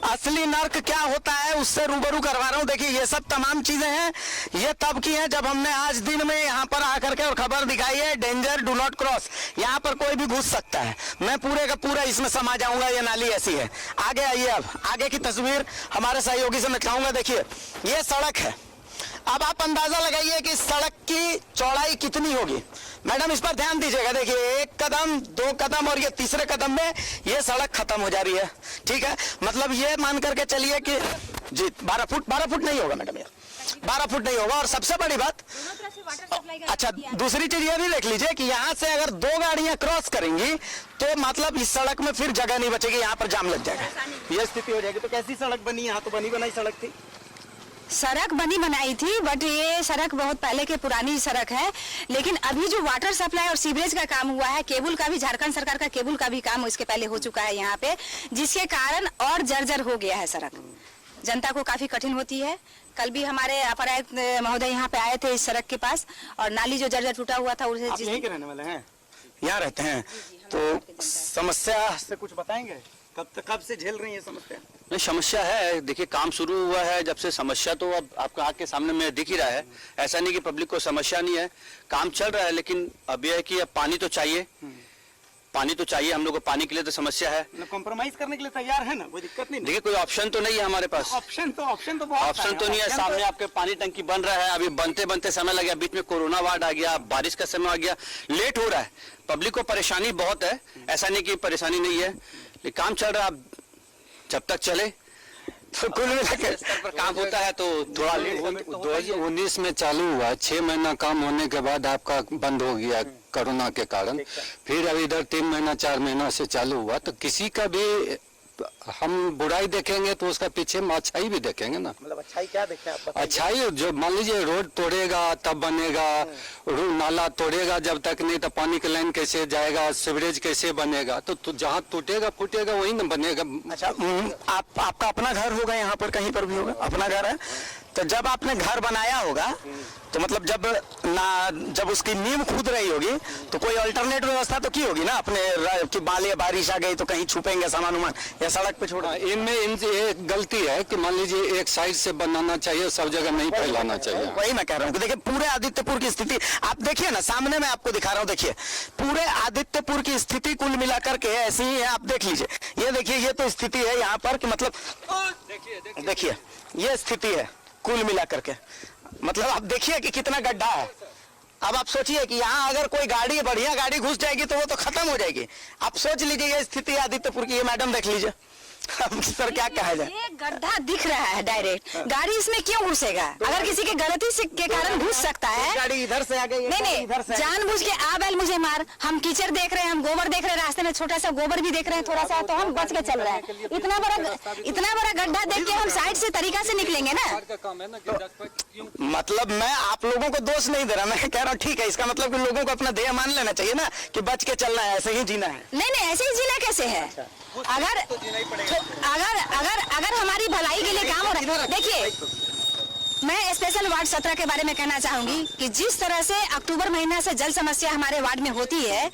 असली नर्क क्या होता है उससे रूबरू करवा रहा हूँ। देखिए ये सब तमाम चीजें हैं, ये तब की हैं जब हमने आज दिन में यहाँ पर आकर के और खबर दिखाई है, डेंजर डू नॉट क्रॉस, यहाँ पर कोई भी घुस सकता है। मैं पूरे का पूरा इसमें समा जाऊंगा, ये नाली ऐसी है। आगे आइए, अब आगे की तस्वीर हमारे सहयोगी से मैं चाहूंगा। देखिए ये सड़क है, अब आप अंदाजा लगाइए कि सड़क की चौड़ाई कितनी होगी। मैडम इस पर ध्यान दीजिएगा। देखिए 1 कदम, 2 कदम और ये तीसरे कदम में ये सड़क खत्म हो जा रही है, ठीक है। मतलब ये मान करके चलिए कि जी 12 फुट नहीं होगा मैडम, ये 12 फुट नहीं होगा। और सबसे बड़ी बात, अच्छा दूसरी चीज ये भी देख लीजिए कि यहाँ से अगर 2 गाड़ियां क्रॉस करेंगी तो मतलब इस सड़क में फिर जगह नहीं बचेगी, यहाँ पर जाम लग जाएगा, ये स्थिति हो जाएगी। तो कैसी सड़क बनी? यहाँ तो बनी बनाई सड़क थी, सड़क बनी बनाई थी, बट ये सड़क बहुत पहले की पुरानी सड़क है। लेकिन अभी जो वाटर सप्लाई और सीवरेज का काम हुआ है, केबल का भी, झारखंड सरकार का केबल का भी काम इसके पहले हो चुका है यहाँ पे, जिसके कारण और जर्जर हो गया है सड़क। जनता को काफी कठिन होती है। कल भी हमारे अपर आयुक्त महोदय यहाँ पे आए थे इस सड़क के पास, और नाली जो जर्जर टूटा हुआ था उसे यहीं के रहने वाले हैं, यहाँ रहते हैं, तो समस्या से कुछ बताएंगे? कब से झेल रही है समस्या? नहीं, समस्या है। देखिए काम शुरू हुआ है जब से, समस्या तो अब आपको आँख के सामने में दिख ही रहा है। ऐसा नहीं कि पब्लिक को समस्या नहीं है, काम चल रहा है, लेकिन अब यह है कि अब पानी तो चाहिए, पानी तो चाहिए हम लोग को। पानी के लिए तो समस्या है, कॉम्प्रोमाइज करने के लिए तैयार है ना, कोई दिक्कत नहीं। देखिए कोई ऑप्शन तो नहीं है हमारे पास, ऑप्शन तो नहीं है। सामने आपके पानी टंकी बन रहा है, अभी बनते समय लग गया, बीच में कोरोना वार्ड आ गया, बारिश का समय आ गया, लेट हो रहा है। पब्लिक को परेशानी बहुत है, ऐसा नहीं कि परेशानी नहीं है, लेकिन काम चल रहा है। जब तक चले तो कुल मिलाकर स्तर पर काम होता है, तो थोड़ा लेट हो। 2019 में चालू हुआ, 6 महीना काम होने के बाद आपका बंद हो गया कोरोना के कारण। फिर अभी इधर 3 महीना 4 महीना से चालू हुआ, तो किसी का भी हम बुराई देखेंगे तो उसका पीछे हम अच्छाई भी देखेंगे ना। मतलब अच्छाई क्या देखें आप? अच्छाई जो मान लीजिए रोड तोड़ेगा तब बनेगा, नाला तोड़ेगा जब तक नहीं तो पानी की लाइन कैसे जाएगा, सीवरेज कैसे बनेगा? तो जहाँ टूटेगा फूटेगा वही न बनेगा। अच्छा, आपका अपना घर होगा यहाँ पर, कहीं पर भी होगा अपना घर है, तो जब आपने घर बनाया होगा तो मतलब जब उसकी नींव खुद रही होगी तो कोई अल्टरनेट व्यवस्था तो की होगी ना अपने कि बारिश आ गई तो कहीं छुपेंगे सामान उमान या सड़क पे छोड़। इनमें एक गलती है कि मान लीजिए एक साइड से बनाना चाहिए, सब जगह नहीं फैलाना चाहिए। वही मैं कह रहा हूँ कि देखिए पूरे आदित्यपुर की स्थिति आप देखिए ना, सामने मैं आपको दिखा रहा हूँ, देखिए पूरे आदित्यपुर की स्थिति कुल मिलाकर के ऐसी ही है। आप देख लीजिए, ये देखिए ये तो स्थिति है यहाँ पर कि मतलब देखिए ये स्थिति है कुल मिलाकर के, मतलब आप देखिए कि कितना गड्ढा है। अब आप सोचिए कि यहाँ अगर कोई गाड़ी बढ़िया गाड़ी घुस जाएगी तो वो तो खत्म हो जाएगी। आप सोच लीजिए ये स्थिति आदित्यपुर की। ये मैडम देख लीजिए, अब सर क्या कहा जाए, ये गड्ढा दिख रहा है डायरेक्ट, गाड़ी इसमें क्यों घुसेगा? अगर किसी की गलती से के कारण घुस सकता है। गाड़ी इधर से आ गई, नहीं जानबूझ के आ बैल मुझे मार, हम कीचड़ देख रहे हैं, हम गोबर देख रहे हैं, रास्ते में छोटा सा गोबर भी देख रहे हैं थोड़ा सा, तो हम बच के चल रहे हैं। इतना बड़ा गड्ढा देख के हम साइड से तरीका से निकलेंगे ना। मतलब मैं आप लोगों को दोष नहीं दे रहा, मैं कह रहा हूँ ठीक है, इसका मतलब कि लोगों को अपना ध्येय मान लेना चाहिए ना कि बच के चलना है, ऐसे ही जीना है। नहीं ऐसे ही जीना कैसे है? अगर हमारी भलाई के लिए काम हो रहा है। देखिए मैं स्पेशल वार्ड 17 के बारे में कहना चाहूंगी कि जिस तरह से अक्टूबर महीना से जल समस्या हमारे वार्ड में होती है,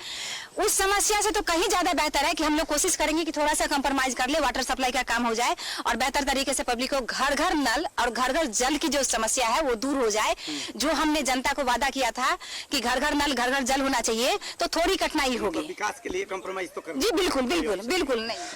उस समस्या से तो कहीं ज्यादा बेहतर है कि हम लोग कोशिश करेंगे कि थोड़ा सा कंप्रोमाइज कर ले, वाटर सप्लाई का काम हो जाए और बेहतर तरीके से पब्लिक को घर घर नल और घर घर जल की जो समस्या है वो दूर हो जाए। जो हमने जनता को वादा किया था कि घर घर नल घर घर जल होना चाहिए, तो थोड़ी कठिनाई होगी। विकास के लिए कंप्रोमाइज तो जी बिल्कुल नहीं।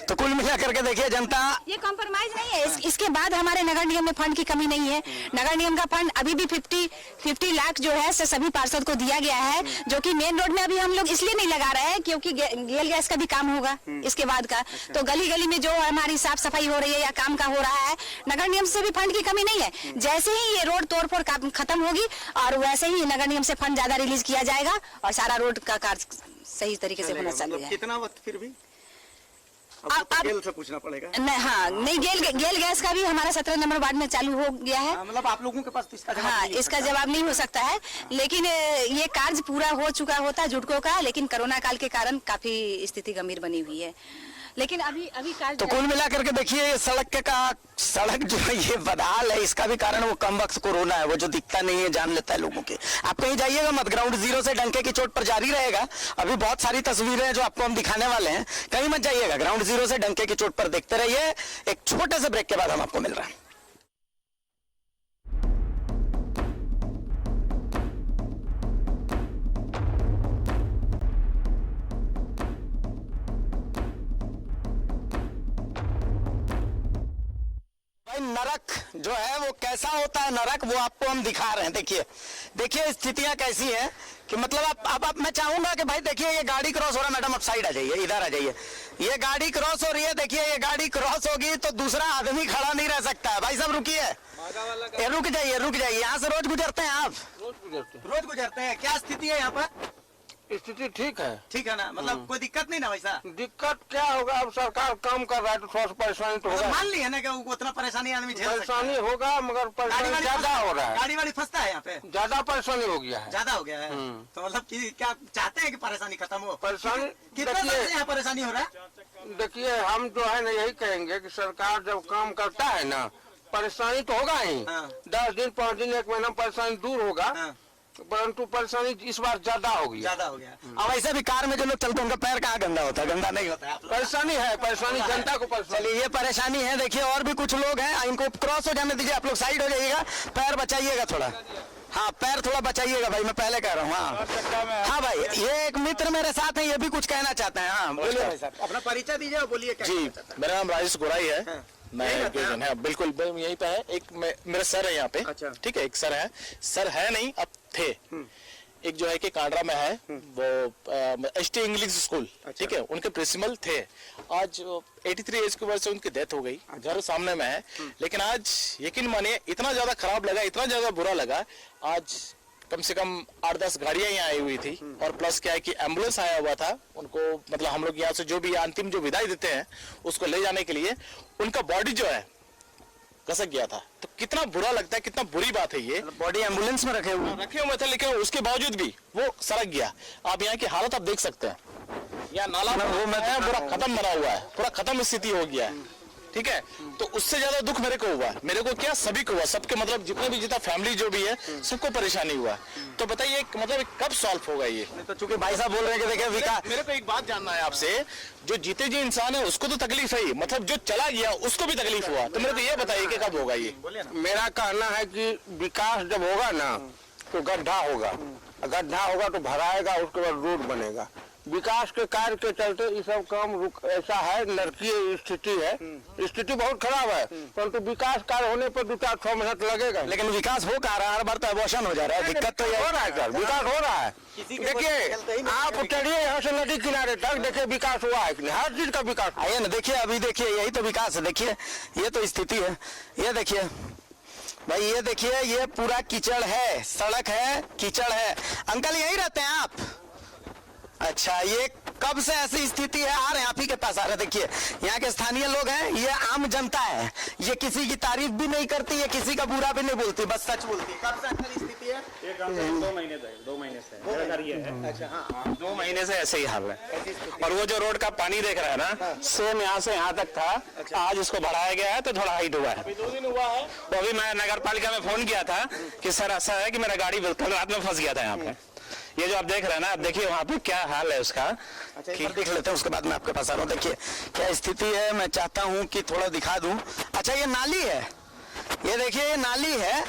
तो कुल मिलाकर के देखिए जनता ये कंप्रोमाइज नहीं है। इसके बाद हमारे नगर निगम में फंड की कमी नहीं है। नगर निगम का फंड अभी भी 50 लाख जो है सभी पार्षद को दिया गया है, जो कि मेन रोड में अभी हम लोग इसलिए नहीं लगा रहे हैं क्योंकि गेल गैस का भी काम होगा इसके बाद का। तो गली गली में जो हमारी साफ सफाई हो रही है या काम का हो रहा है, नगर निगम से भी फंड की कमी नहीं है। जैसे ही ये रोड तोड़फोड़ खत्म होगी और वैसे ही नगर निगम से फंड ज्यादा रिलीज किया जाएगा और सारा रोड का कार्य सही तरीके से होना चाहिए। कितना वक्त फिर भी गेल से पूछना पड़ेगा। नहीं गेल गैस का भी हमारा 17 नंबर वार्ड में चालू हो गया है। मतलब आप लोगों के पास इसका जवाब इसका जवाब नहीं हो सकता है, लेकिन ये कार्य पूरा हो चुका होता जुटको का, लेकिन कोरोना काल के कारण काफी स्थिति गंभीर बनी हुई है। लेकिन अभी कार्य तो कुल मिलाकर के देखिए ये सड़क जो है ये बदहाल है, इसका भी कारण वो कम वक्त कोरोना है, वो जो दिखता नहीं है जान लेता है लोगों के। आप कहीं जाइएगा मत, ग्राउंड जीरो से डंके की चोट पर जारी रहेगा। अभी बहुत सारी तस्वीरें हैं जो आपको हम दिखाने वाले हैं, कहीं मत जाइएगा, ग्राउंड जीरो से डंके की चोट पर देखते रहिए। एक छोटे से ब्रेक के बाद हम आपको मिल रहे हैं। नरक जो है वो कैसा होता है, नरक वो आपको हम दिखा रहे हैं। देखिए स्थितियां कैसी हैं कि मतलब अब मैं चाहूंगा कि भाई देखिए ये गाड़ी क्रॉस हो रहा है, मैडम आप साइड आ जाइए, इधर आ जाइए। ये गाड़ी क्रॉस हो रही है, देखिए ये गाड़ी क्रॉस होगी तो दूसरा आदमी खड़ा नहीं रह सकता है। भाई साहब रुकिए, रुक जाइए। यहाँ से रोज गुजरते हैं आप? रोज गुजरते हैं। क्या स्थिति है यहाँ पर? स्थिति ठीक है ना, मतलब कोई दिक्कत नहीं ना वैसा? दिक्कत क्या होगा, अब सरकार काम कर रहा है तो थोड़ा सा परेशानी तो होगा। मान लिया ना कि उतना परेशानी आदमी झेल सकता है। परेशानी होगा मगर परेशानी ज्यादा हो रहा है। गाड़ी वाड़ी फंसता है यहाँ पे, ज्यादा परेशानी हो गया है। ज्यादा हो गया है तो मतलब क्या चाहते हैं कि परेशानी खत्म हो? परेशानी कितना यहाँ परेशानी हो रहा है? देखिए हम जो है ना यही कहेंगे कि सरकार जब काम करता है ना, परेशानी तो होगा ही। 10 दिन 5 दिन 1 महीना परेशानी दूर होगा, परंतु परेशानी इस बार ज्यादा हो गया। अब ऐसे भी कार में जो लोग चलते हैं उनका पैर कहाँ गंदा होता है? गंदा नहीं होता है। परेशानी है, परेशानी जनता को परेशानी। चलिए ये परेशानी है। देखिए और भी कुछ लोग हैं, इनको क्रॉस हो जाने दीजिए, आप लोग साइड हो जाइएगा, पैर बचाइएगा थोड़ा। हाँ पैर थोड़ा बचाइएगा भाई, मैं पहले कह रहा हूँ। हाँ भाई ये एक मित्र मेरे साथ है, ये भी कुछ कहना चाहते हैं। हाँ बोलिए भाई साहब, अपना परिचय दीजिए और बोलिए। जी मेरा नाम राजेश गोराई है, मैं बिल्कुल यहीं पे है। एक मेरा सर है यहाँ पे, ठीक है, एक सर है नहीं अब थे। एक जो है कि कांडरा में है वो एसटी इंग्लिश स्कूल, ठीक है, उनके प्रिंसिपल थे। आज 83 एज की वजह से उनकी डेथ हो गई, घर सामने में है। लेकिन आज यकीन मानिए इतना ज्यादा खराब लगा, इतना ज्यादा बुरा लगा। आज कम से कम 8-10 गाड़ियां यहाँ आई हुई थी और प्लस क्या है कि एम्बुलेंस आया हुआ था उनको, मतलब हम लोग यहाँ से जो भी अंतिम जो विदाई देते हैं उसको ले जाने के लिए, उनका बॉडी जो है घसक गया था। तो कितना बुरा लगता है, कितना बुरी बात है ये। बॉडी एम्बुलेंस में रखे हुए थे, लेकिन उसके बावजूद भी वो सड़क गया। आप यहाँ की हालत आप देख सकते हैं, यहाँ नाला पूरा खत्म बना हुआ है, पूरा खत्म स्थिति हो गया है। ठीक है, तो उससे ज्यादा दुख मेरे को हुआ, मेरे को क्या सभी को हुआ, सबके मतलब जितने भी जितना फैमिली जो भी है सबको परेशानी हुआ। तो बताइए मतलब कब सॉल्व होगा ये? तो चूंकि भाई साहब बोल रहे हैं कि देखिए विकास, मेरे को एक बात जानना है आपसे, जो जीते जी इंसान है उसको तो तकलीफ है ही, मतलब जो चला गया उसको भी तकलीफ हुआ, तो मेरे को ये बताइए कि कब होगा ये? मेरा कहना है कि विकास जब होगा ना तो गड्ढा होगा, गड्ढा होगा तो भराएगा, उसके बाद रोड बनेगा। विकास के कार्य के चलते ये सब काम ऐसा है, नरकीय स्थिति है, स्थिति बहुत खराब है, परंतु विकास कार्य होने पर 2-4 मिनट लगेगा। लेकिन विकास हो कहा रहा है, हर बार तो अबॉर्शन हो जा रहा है, दिक्कत तो ये हो रहा है सर, विकास हो रहा है। देखिए आप चलिए यहाँ से नदी किनारे तक, देखिए विकास हुआ है कि नहीं, हर चीज का विकास। आइए ना देखिए, अभी देखिए यही तो विकास है, देखिए ये तो स्थिति है, ये देखिए भाई, ये देखिए ये पूरा कीचड़ है, सड़क है, कीचड़ है। अंकल यही रहते हैं आप? अच्छा, ये कब से ऐसी स्थिति है? आ रहे हैं आप ही के पास आ रहे हैं। देखिए यहाँ के स्थानीय लोग हैं, ये आम जनता है, ये किसी की तारीफ भी नहीं करती, ये किसी का बुरा भी नहीं बोलती, बस सच बोलती है। कब से ऐसी स्थिति है? 2 महीने से अच्छा, हाँ 2 महीने से ऐसे ही हाल है। और वो जो रोड का पानी देख रहा है ना, सेम यहाँ से यहाँ तक था, आज इसको बढ़ाया गया है तो थोड़ा हाइट हुआ है। 2 दिन हुआ है। तो अभी मैं नगर पालिका में फोन किया था कि सर ऐसा है कि मेरा गाड़ी कल रात में फंस गया था यहाँ पे। ये जो आप देख रहे हैं ना, आप देखिए वहाँ पे क्या हाल है उसका। अच्छा, एक बार देख लेते हैं, उसके बाद मैं आपके पास आ रहा हूँ। देखिए क्या स्थिति है, मैं चाहता हूँ कि थोड़ा दिखा दूं। अच्छा, ये नाली है, ये देखिए ये नाली है,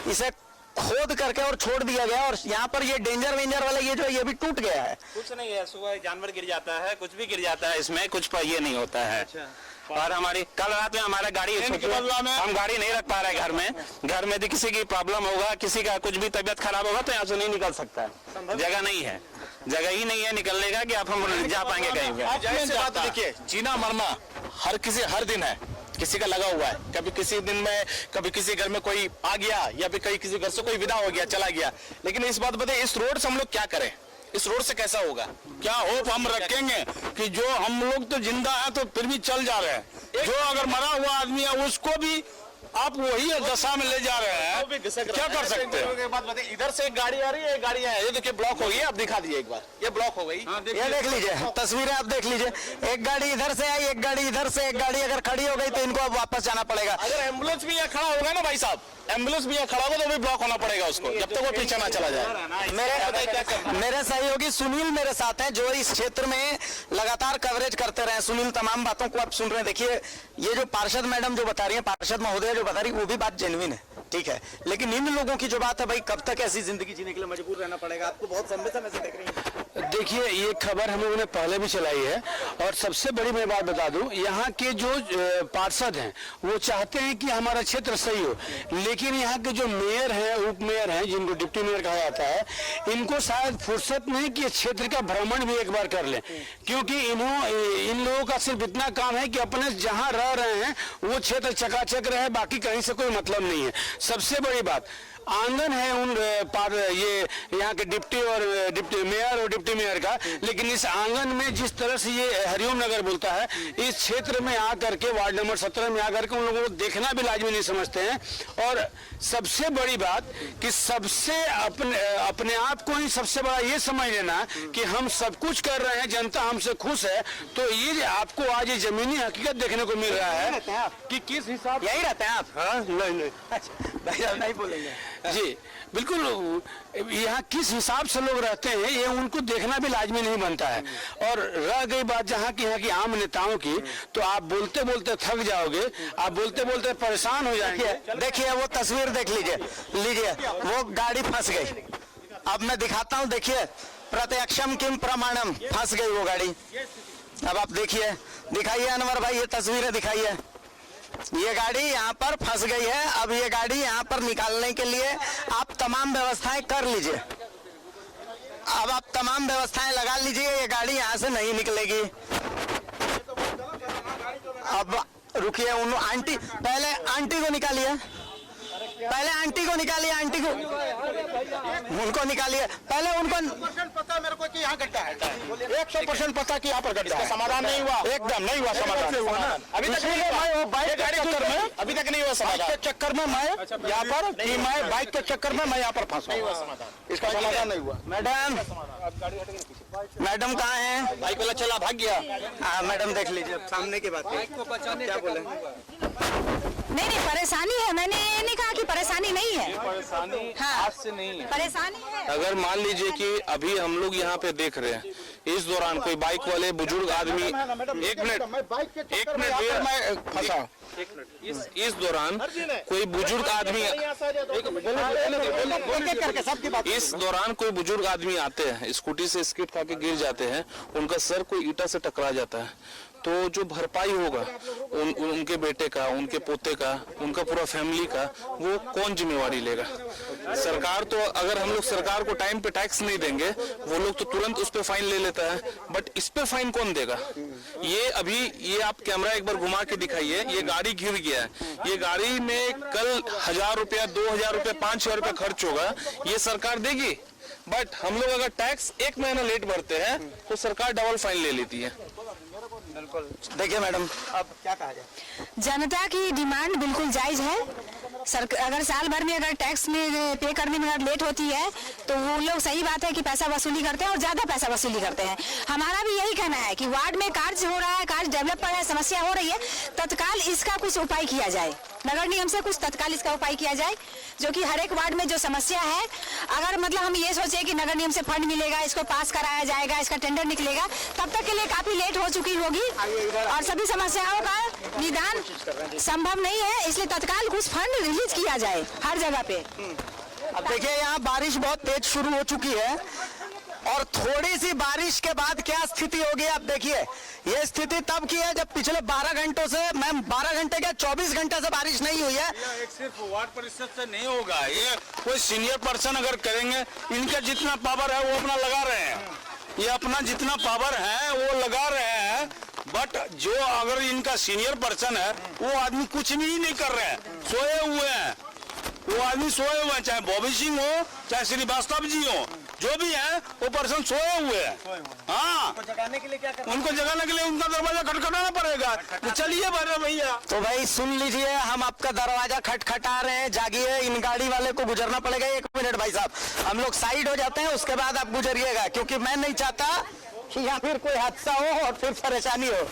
इसे खोद करके और छोड़ दिया गया, और यहाँ पर ये डेंजर वेंजर वाला ये जो ये भी टूट गया है। कुछ नहीं है, सुबह जानवर गिर जाता है, कुछ भी गिर जाता है, इसमें कुछ ये नहीं होता है। और हमारी कल रात में हमारा गाड़ी हम गाड़ी नहीं रख पा रहे घर में यदि किसी की प्रॉब्लम होगा, किसी का कुछ भी तबियत खराब होगा तो यहाँ से नहीं निकल सकता है, जगह नहीं है, जगह ही नहीं है निकलने का कि आप हम जा पाएंगे कहीं पे। देखिए जीना मरना हर दिन है, किसी का लगा हुआ है, कभी किसी दिन में, कभी किसी घर में कोई आ गया, या फिर कहीं किसी घर से कोई विदा हो गया, चला गया। लेकिन इस बात बताइए, इस रोड से हम लोग क्या करें? इस रोड से कैसा होगा? क्या होप हम रखेंगे कि जो हम लोग तो जिंदा है तो फिर भी चल जा रहे हैं, जो अगर मरा हुआ आदमी है उसको भी आप वही दशा में ले जा रहे हैं, क्या कर सकते हैं? बात बताइए, इधर से एक गाड़ी आ रही है, एक गाड़ी है, ये देखिए ब्लॉक हो गई है, आप दिखा दीजिए एक बार, ये ब्लॉक हो गई। ये देख लीजिए तस्वीरें, आप देख लीजिए, एक गाड़ी इधर से आई, एक गाड़ी इधर से, एक गाड़ी अगर खड़ी हो गई तो इनको अब वापस जाना पड़ेगा। अगर एम्बुलेंस भी यहाँ खड़ा होगा ना भाई साहब, एम्बुलेंस भी यहाँ खड़ा होगा तो भी ब्लॉक होना पड़ेगा उसको, जब तक वो पीछे ना चला जाए। मेरे सहयोगी सुनील मेरे साथ हैं, जो इस क्षेत्र में लगातार कवरेज करते रहे। सुनील तमाम बातों को आप सुन रहे हैं। देखिए ये जो पार्षद मैडम जो बता रही है, पार्षद महोदय जो बता रही है, वो भी बात जेन्युइन है, ठीक है, लेकिन इन लोगों की जो बात है भाई, कब तक ऐसी जिंदगी जीने के लिए मजबूर रहना पड़ेगा? आपको बहुत समय से देख रही है। देखिए ये खबर हम लोगों ने पहले भी चलाई है, और सबसे बड़ी मैं बात बता दूं, यहाँ के जो पार्षद हैं वो चाहते हैं कि हमारा क्षेत्र सही हो, लेकिन यहाँ के जो मेयर हैं, उप मेयर हैं, जिनको डिप्टी मेयर कहा जाता है, इनको शायद फुर्सत नहीं कि क्षेत्र का भ्रमण भी एक बार कर लें, क्योंकि इन लोगों का सिर्फ इतना काम है कि अपने जहाँ रह रहे हैं वो क्षेत्र चकाचक रहे, बाकी कहीं से कोई मतलब नहीं है। सबसे बड़ी बात आंगन है उन ये यहाँ के डिप्टी मेयर और डिप्टी मेयर का, लेकिन इस आंगन में जिस तरह से ये हरिओम नगर बोलता है, इस क्षेत्र में आकर के वार्ड नंबर 17 में आकर के उन लोगों को देखना भी लाजमी नहीं समझते हैं। और सबसे बड़ी बात कि सबसे अपने आप को ही सबसे बड़ा ये समझ लेना कि हम सब कुछ कर रहे हैं, जनता हमसे खुश है, तो ये आपको आज ये जमीनी हकीकत देखने को मिल रहा है कि किस हिसाब। यही रहते हैं आप? हाँ, नहीं भाई साहब नहीं बोलेंगे जी, बिल्कुल यहाँ किस हिसाब से लोग रहते हैं ये उनको देखना भी लाजमी नहीं बनता है। और रह गई बात जहाँ की आम नेताओं की, तो आप बोलते बोलते थक जाओगे, आप बोलते बोलते परेशान हो जाएंगे। देखिए वो तस्वीर देख लीजिए, वो गाड़ी फंस गई। अब मैं दिखाता हूँ, देखिए प्रत्यक्षम किम प्रमाणम, फंस गई वो गाड़ी। अब आप देखिए, दिखाइए अनवर भाई, ये तस्वीरें दिखाइए। ये गाड़ी यहाँ पर फंस गई है। अब ये गाड़ी यहाँ पर निकालने के लिए आप तमाम व्यवस्थाएं कर लीजिए, अब आप तमाम व्यवस्थाएं लगा लीजिए, ये गाड़ी यहाँ से नहीं निकलेगी। अब रुकिए, उन आंटी, पहले आंटी को निकालिए, पहले आंटी को निकालिए, आंटी को उनको निकालिए पहले, उनको 100% पता मेरे को कि यहाँ गड्ढा है। 100% पता कि यहाँ पर गड्ढा है। समाधान नहीं हुआ, एकदम नहीं हुआ समाधान। अभी तक नहीं हुआ। मैं बाइक के चक्कर में, अभी तक नहीं हुआ बाइक समाधान। के चक्कर में मैं यहाँ पर कि मैं बाइक के चक्कर में मैं यहाँ पर फंसा हूँ। इसका समाधान नहीं हुआ। मैडम कहाँ है? बाइक वाला चला भाग गया। हाँ मैडम देख लीजिए सामने की बात है। क्या बोले? नहीं परेशानी है, मैंने ये नहीं कहा कि परेशानी नहीं है। परेशानी हाँ। आज से नहीं है। परेशानी है। अगर मान लीजिए कि अभी हम लोग यहाँ पे देख रहे हैं, इस दौरान कोई बाइक वाले बुजुर्ग आदमी, एक मिनट भैया, मैं फंसा। इस दौरान कोई बुजुर्ग आदमी, इस दौरान कोई बुजुर्ग आदमी आते हैं, स्कूटी से स्किड खा के गिर जाते हैं, उनका सर कोई ईंटा से टकरा जाता है, तो जो भरपाई होगा उनके बेटे का, उनके पोते का, उनका पूरा फैमिली का, वो कौन जिम्मेवारी लेगा? सरकार तो, अगर हम लोग सरकार को टाइम पे टैक्स नहीं देंगे, वो लोग तो तुरंत उस पे फाइन ले लेता है, बट इस पे फाइन कौन देगा? ये अभी ये आप कैमरा एक बार घुमा के दिखाइए, ये गाड़ी गिर गया है, ये गाड़ी में कल 1000 रुपया, 2000 रुपया, 5000 रुपया खर्च होगा, ये सरकार देगी? बट हम लोग अगर टैक्स 1 महीना लेट भरते हैं तो सरकार डबल फाइन ले लेती है। देखिए मैडम, अब क्या कहा जाए? जनता की डिमांड बिल्कुल जायज है। अगर साल भर में अगर टैक्स में पे करने में अगर लेट होती है तो वो लोग, सही बात है कि पैसा वसूली करते हैं और ज्यादा पैसा वसूली करते हैं। हमारा भी यही कहना है कि वार्ड में कार्य हो रहा है, कार्य डेवलप है, समस्या हो रही है, तत्काल इसका कुछ उपाय किया जाए, नगर निगम से कुछ तत्काल इसका उपाय किया जाए, जो कि हर एक वार्ड में जो समस्या है, अगर मतलब हम ये सोचे कि नगर निगम से फंड मिलेगा, इसको पास कराया जाएगा, इसका टेंडर निकलेगा, तब तक के लिए काफी लेट हो चुकी होगी और सभी समस्याओं का निदान संभव नहीं है। इसलिए तत्काल कुछ फंड रिलीज किया जाए हर जगह पे। अब देखिए यहाँ बारिश बहुत तेज शुरू हो चुकी है और थोड़ी सी बारिश के बाद क्या स्थिति होगी आप देखिए। ये स्थिति तब की है जब पिछले 12 घंटों से, मैम 12 घंटे क्या 24 घंटे से बारिश नहीं हुई है। एक सिर्फ वार्ड परिषद से नहीं होगा, ये कोई सीनियर पर्सन अगर करेंगे, इनका जितना पावर है वो अपना लगा रहे हैं, ये अपना जितना पावर है वो लगा रहे हैं, बट जो अगर इनका सीनियर पर्सन है वो आदमी कुछ भी नहीं कर रहे हैं, सोए हुए हैं, वो आदमी सोए हुए हैं, चाहे बॉबी सिंह हो चाहे श्रीवास्तव जी हो, जो भी है वो पर्सन सोए हुए हैं। हाँ, उनको जगाने के लिए उनका दरवाजा खटखटाना पड़ेगा। तो चलिए भैया, तो भाई सुन लीजिए, हम आपका दरवाजा खटखटा रहे हैं, जागिए, इन गाड़ी वाले को गुजरना पड़ेगा। 1 मिनट भाई साहब, हम लोग साइड हो जाते हैं, उसके बाद आप गुजरिएगा, क्योंकि मैं नहीं चाहता कि यहाँ फिर कोई हादसा हो और फिर परेशानी हो।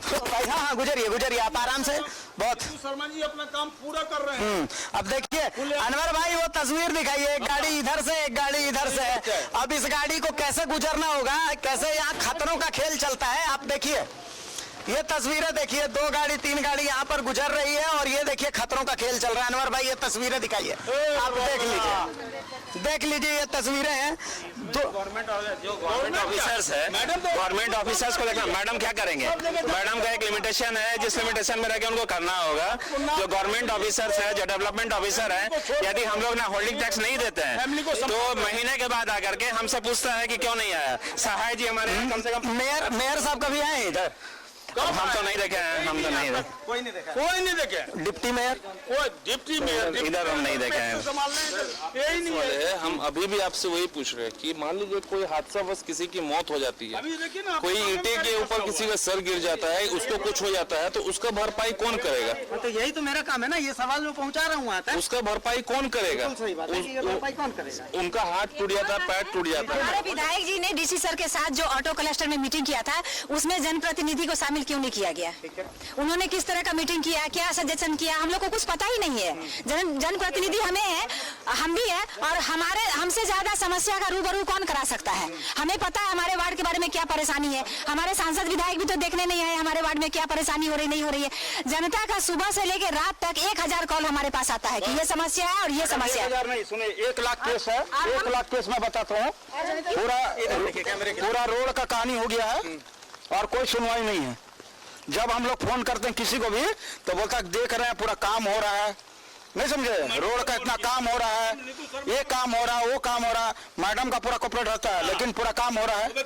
तो भाई हाँ गुजरिए आप आराम से। बहुत शर्मा जी अपना काम पूरा कर रहे हैं। अब देखिए अनवर भाई, वो तस्वीर दिखाइए, एक गाड़ी इधर से एक गाड़ी इधर से, अब इस गाड़ी को कैसे गुजरना होगा, कैसे यहाँ खतरों का खेल चलता है। आप देखिए ये तस्वीरें देखिए, 2 गाड़ी 3 गाड़ी यहाँ पर गुजर रही है और ये देखिए खतरों का खेल चल रहा है। अनवर भाई ये तस्वीरें दिखाइए, आप देख लीजिए ये तस्वीरें हैं। गवर्नमेंट ऑफिसर्स है, गवर्नमेंट ऑफिसर्स को देखना, मैडम क्या करेंगे? मैडम का एक लिमिटेशन है, जिस लिमिटेशन में रह के उनको करना होगा। जो गवर्नमेंट ऑफिसर्स है, जो डेवलपमेंट ऑफिसर है, यदि हम लोग ना होल्डिंग टैक्स नहीं देते हैं तो महीने के बाद आकर के हमसे पूछता है कि क्यों नहीं आया। सहाय जी हमारे कम से कम मेयर साहब कभी आए इधर? हम तो नहीं देखे हैं, हम तो नहीं देखे, कोई नहीं देखे। डिप्टी मेयर, डिप्टी मेयर इधर हम नहीं देखे हैं। यही नहीं है। हम अभी भी आपसे वही पूछ रहे हैं कि मान लीजिए कोई हादसा बस किसी की मौत हो जाती है, कोई ईंटे के ऊपर किसी का सर गिर जाता है, उसको कुछ हो जाता है, तो उसका भरपाई कौन करेगा? तो यही तो मेरा काम है ना, ये सवाल मैं पहुंचा रहा हूँ। उसका भरपाई कौन करेगा? भरपाई कौन करेगा? उनका हाथ टूट जाता है, पैर टूट जाता है। हमारे विधायक जी ने डीसी सर के साथ जो ऑटो क्लस्टर में मीटिंग किया था, उसमें जनप्रतिनिधि को शामिल क्यों नहीं किया गया? उन्होंने किस तरह का मीटिंग किया, क्या सजेशन किया, हम लोग को कुछ पता ही नहीं है। जनप्रतिनिधि हमें है, हम भी है, और हमसे ज्यादा समस्या का रूबरू कौन करा सकता है? हमें पता है हमारे वार्ड के बारे में क्या परेशानी है। हमारे सांसद विधायक भी तो देखने नहीं आए हमारे वार्ड में क्या परेशानी हो रही नहीं हो रही है। जनता का सुबह से लेकर रात तक 1000 कॉल हमारे पास आता है कि ये समस्या है और ये समस्या है। नहीं, सुनिए, 1 लाख केस है, 1 लाख केस मैं बताता हूँ। पूरा रोड का कहानी हो गया है और कोई सुनवाई नहीं है। जब हम लोग फोन करते हैं किसी को भी तो बोलता है देख रहे हैं, पूरा काम हो रहा है, नहीं समझे? रोड का इतना काम हो रहा है, ये काम हो रहा है, वो काम हो रहा है, मैडम का पूरा कॉपरेट रहता है, लेकिन पूरा काम हो रहा है। तो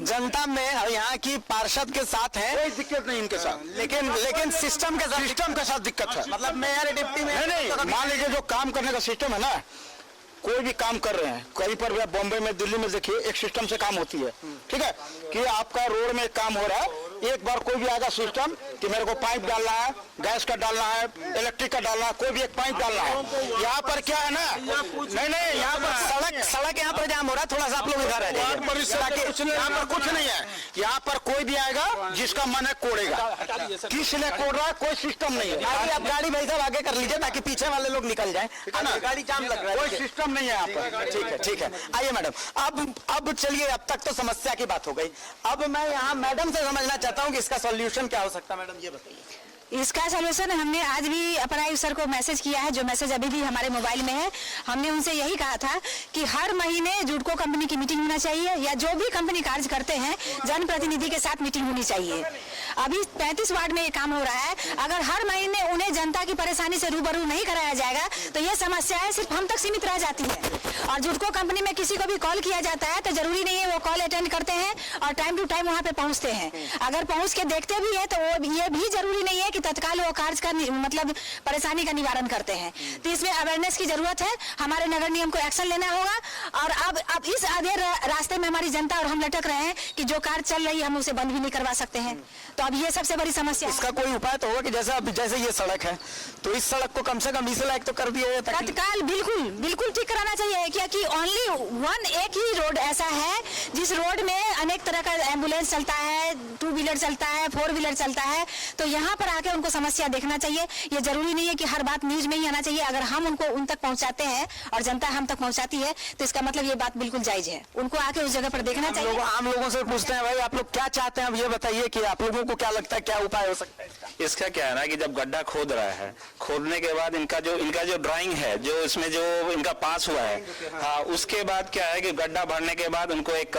जनता में यहाँ की पार्षद के साथ है, कोई दिक्कत नहीं इनके साथ, लेकिन सिस्टम के साथ दिक्कत है। मतलब मेयर डिप्टी में नहीं, मान लीजिए जो काम करने का सिस्टम है ना, कोई भी काम कर रहे हैं कहीं पर भी, बॉम्बे में, दिल्ली में देखिए एक सिस्टम से काम होती है, ठीक है, कि आपका रोड में काम हो रहा है, एक बार कोई भी आएगा सिस्टम कि मेरे को पाइप डालना है, गैस का डालना है, इलेक्ट्रिक का डालना है, कोई भी एक पाइप डालना है। यहाँ पर क्या है ना, नहीं यहाँ पर सड़क यहाँ पर जाम हो रहा है, थोड़ा सा आप लोग इधर है, यहाँ पर कुछ नहीं है, यहाँ पर कोई भी आएगा जिसका मन है कोड़ेगा, किस लिए कोड़ रहा है कोई सिस्टम नहीं है। आप गाड़ी भाई साहब आगे कर लीजिए ताकि पीछे वाले लोग निकल जाए, गाड़ी जाम लग रहा है, कोई सिस्टम नहीं है यहाँ पर। ठीक है आइए मैडम, अब चलिए, अब तक तो समस्या की बात हो गई, अब मैं यहाँ मैडम से समझना चाहता हूँ कि इसका सॉल्यूशन क्या हो सकता है। मैडम ये बताइए। इसका सोल्यूशन हमने आज भी अपराई सर को मैसेज किया है, जो मैसेज अभी भी हमारे मोबाइल में है। हमने उनसे यही कहा था कि हर महीने जुडको कंपनी की मीटिंग होना चाहिए, या जो भी कंपनी कार्य करते हैं जनप्रतिनिधि के साथ मीटिंग होनी चाहिए। अभी 35 वार्ड में ये काम हो रहा है, अगर हर महीने उन्हें जनता की परेशानी से रूबरू नहीं कराया जाएगा तो ये समस्याएं सिर्फ हम तक सीमित रह जाती है। और जुडको कंपनी में किसी को भी कॉल किया जाता है तो जरूरी नहीं है वो कॉल अटेंड करते हैं और टाइम टू टाइम वहाँ पे पहुँचते हैं। अगर पहुँच के देखते भी है तो वो ये भी जरूरी नहीं है कि तत्काल वो कार्य का मतलब परेशानी का निवारण करते हैं। तो इसमें अवेयरनेस की जरूरत है, हमारे नगर निगम को एक्शन लेना होगा। और अब इस आधे रास्ते में हमारी जनता और हम लटक रहे हैं कि जो कार्य चल रही है हम उसे बंद भी नहीं करवा सकते हैं। तो अब ये सबसे बड़ी समस्या। इसका कोई उपाय तो होगा कि जैसे ये सड़क है तो इस सड़क को कम से कम 20 लाख तो कर दिया जाए तत्काल, बिल्कुल ठीक कराना चाहिए। क्योंकि ओनली एक ही रोड ऐसा है जिस रोड में अनेक तरह का एम्बुलेंस चलता है, 2 व्हीलर चलता है, 4 व्हीलर चलता है। तो यहाँ पर आके उनको समस्या देखना चाहिए। ये जरूरी नहीं है कि हर बात न्यूज में ही आना चाहिए। अगर हम उनको उन तक पहुँचाते हैं और जनता हम तक पहुँचाती है तो इसका मतलब ये बात बिल्कुल जायज है, उनको आके उस जगह पर देखना चाहिए। आम लोगों से पूछते हैं, भाई आप लोग क्या चाहते हैं, अब ये बताइए कि आप लोगों को क्या लगता है, क्या उपाय हो सकता है इसका? क्या है ना कि जब गड्ढा खोद रहा है, खोदने के बाद इनका जो ड्राइंग है, जो इसमें जो इनका पास हुआ है, हाँ, उसके बाद क्या है कि गड्ढा भरने के बाद उनको एक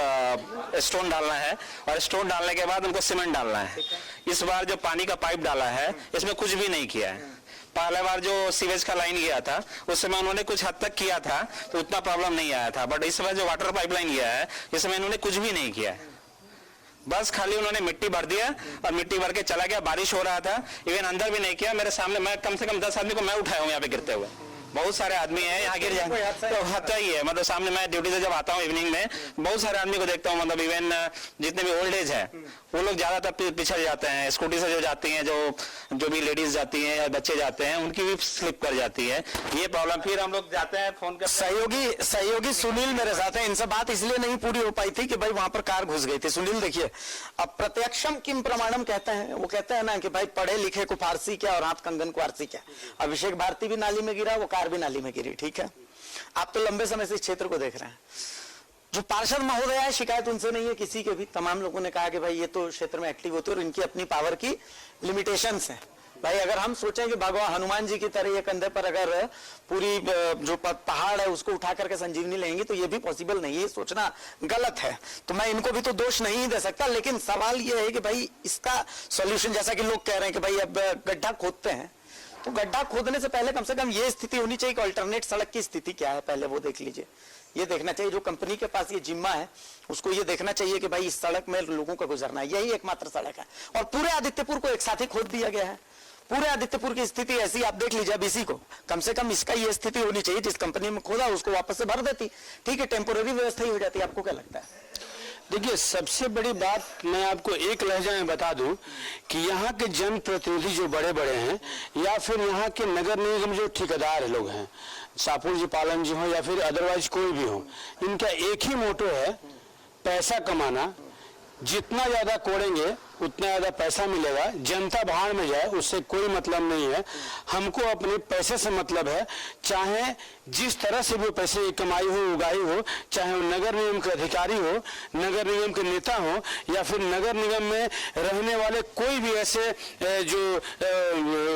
स्टोन डालना है और स्टोन डालने के बाद उनको सीमेंट डालना है। इस बार जो पानी का पाइप डाला है इसमें कुछ भी नहीं किया है। पहले बार जो सीवेज का लाइन गया था उस समय उन्होंने कुछ हद तक किया था तो उतना प्रॉब्लम नहीं आया था, बट इस बार जो वाटर पाइपलाइन गया है इसमें इन्होंने कुछ भी नहीं किया है। बस खाली उन्होंने मिट्टी भर दिया और मिट्टी भर के चला गया। बारिश हो रहा था, इवन अंदर भी नहीं किया। मेरे सामने मैं कम से कम 10 आदमी को मैं उठाया हूँ यहाँ पे गिरते हुए। बहुत सारे आदमी हैं यहाँ गिर जाते तो होता ही है। मतलब सामने मैं ड्यूटी से जब आता हूँ इवनिंग में बहुत सारे आदमी को देखता हूँ। मतलब इवन जितने भी ओल्ड एज है वो लोग ज्यादातर पिछड़ जाते हैं। स्कूटी से जो जाती हैं, जो भी लेडीज जाती हैं या बच्चे जाते हैं, उनकी भी स्लिप कर जाती है। ये प्रॉब्लम फिर हम लोग जाते हैं फोन कर। सहयोगी सुनील मेरे साथ है। इनसे बात इसलिए नहीं पूरी हो पाई थी कि भाई वहां पर कार घुस गई थी। सुनील देखिए, अब प्रत्यक्षम किम प्रमाणम कहते हैं, वो कहते हैं ना कि भाई पढ़े लिखे को फारसी क्या और हाथ कंगन को आरसी क्या। अभिषेक भारती भी नाली में गिरा, वो कार भी नाली में गिरी। ठीक है, आप तो लंबे समय से इस क्षेत्र को देख रहे हैं। जो पार्षद महोदय है, शिकायत उनसे नहीं है किसी के भी। तमाम लोगों ने कहा कि भाई ये तो क्षेत्र में एक्टिव होते हैं और इनकी अपनी पावर की लिमिटेशंस है। भाई अगर हम सोचें कि भगवान हनुमान जी की तरह ये कंधे पर अगर पूरी जो पहाड़ है उसको उठा करके संजीवनी लेंगे तो ये भी पॉसिबल नहीं है, सोचना गलत है। तो मैं इनको भी तो दोष नहीं दे सकता, लेकिन सवाल ये है कि भाई इसका सॉल्यूशन, जैसा कि लोग कह रहे हैं कि भाई अब गड्ढा खोदते हैं तो गड्ढा खोदने से पहले कम से कम ये स्थिति होनी चाहिए कि अल्टरनेट सड़क की स्थिति क्या है, पहले वो देख लीजिए। ये देखना चाहिए जो कंपनी के पास ये जिम्मा है उसको ये देखना चाहिए कि भाई इस सड़क में लोगों को गुजरना है, यही एकमात्र सड़क है। और पूरे आदित्यपुर को एक साथ ही खोद दिया गया है। पूरे आदित्यपुर की स्थिति ऐसी आप देख लीजिए। अब इसी को कम से कम इसका ये स्थिति होनी चाहिए, जिस कंपनी में खोदा उसको वापस से भर देती, ठीक है, टेम्पोररी व्यवस्था ही हो जाती। आपको क्या लगता है? देखिए, सबसे बड़ी बात मैं आपको एक लहजा में बता दूं कि यहाँ के जनप्रतिनिधि जो बड़े बड़े हैं या फिर यहाँ के नगर निगम जो ठेकेदार लोग हैं, सापुर जी, पालन जी हो या फिर अदरवाइज कोई भी हो, इनका एक ही मोटो है पैसा कमाना। जितना ज्यादा कोड़ेंगे उतना ज्यादा पैसा मिलेगा, जनता भाड़ में जाए उससे कोई मतलब नहीं है। हमको अपने पैसे से मतलब है, चाहे जिस तरह से भी पैसे की कमाई हो, उगाई हो, चाहे वो नगर निगम के अधिकारी हो, नगर निगम के नेता हो या फिर नगर निगम में रहने वाले कोई भी ऐसे जो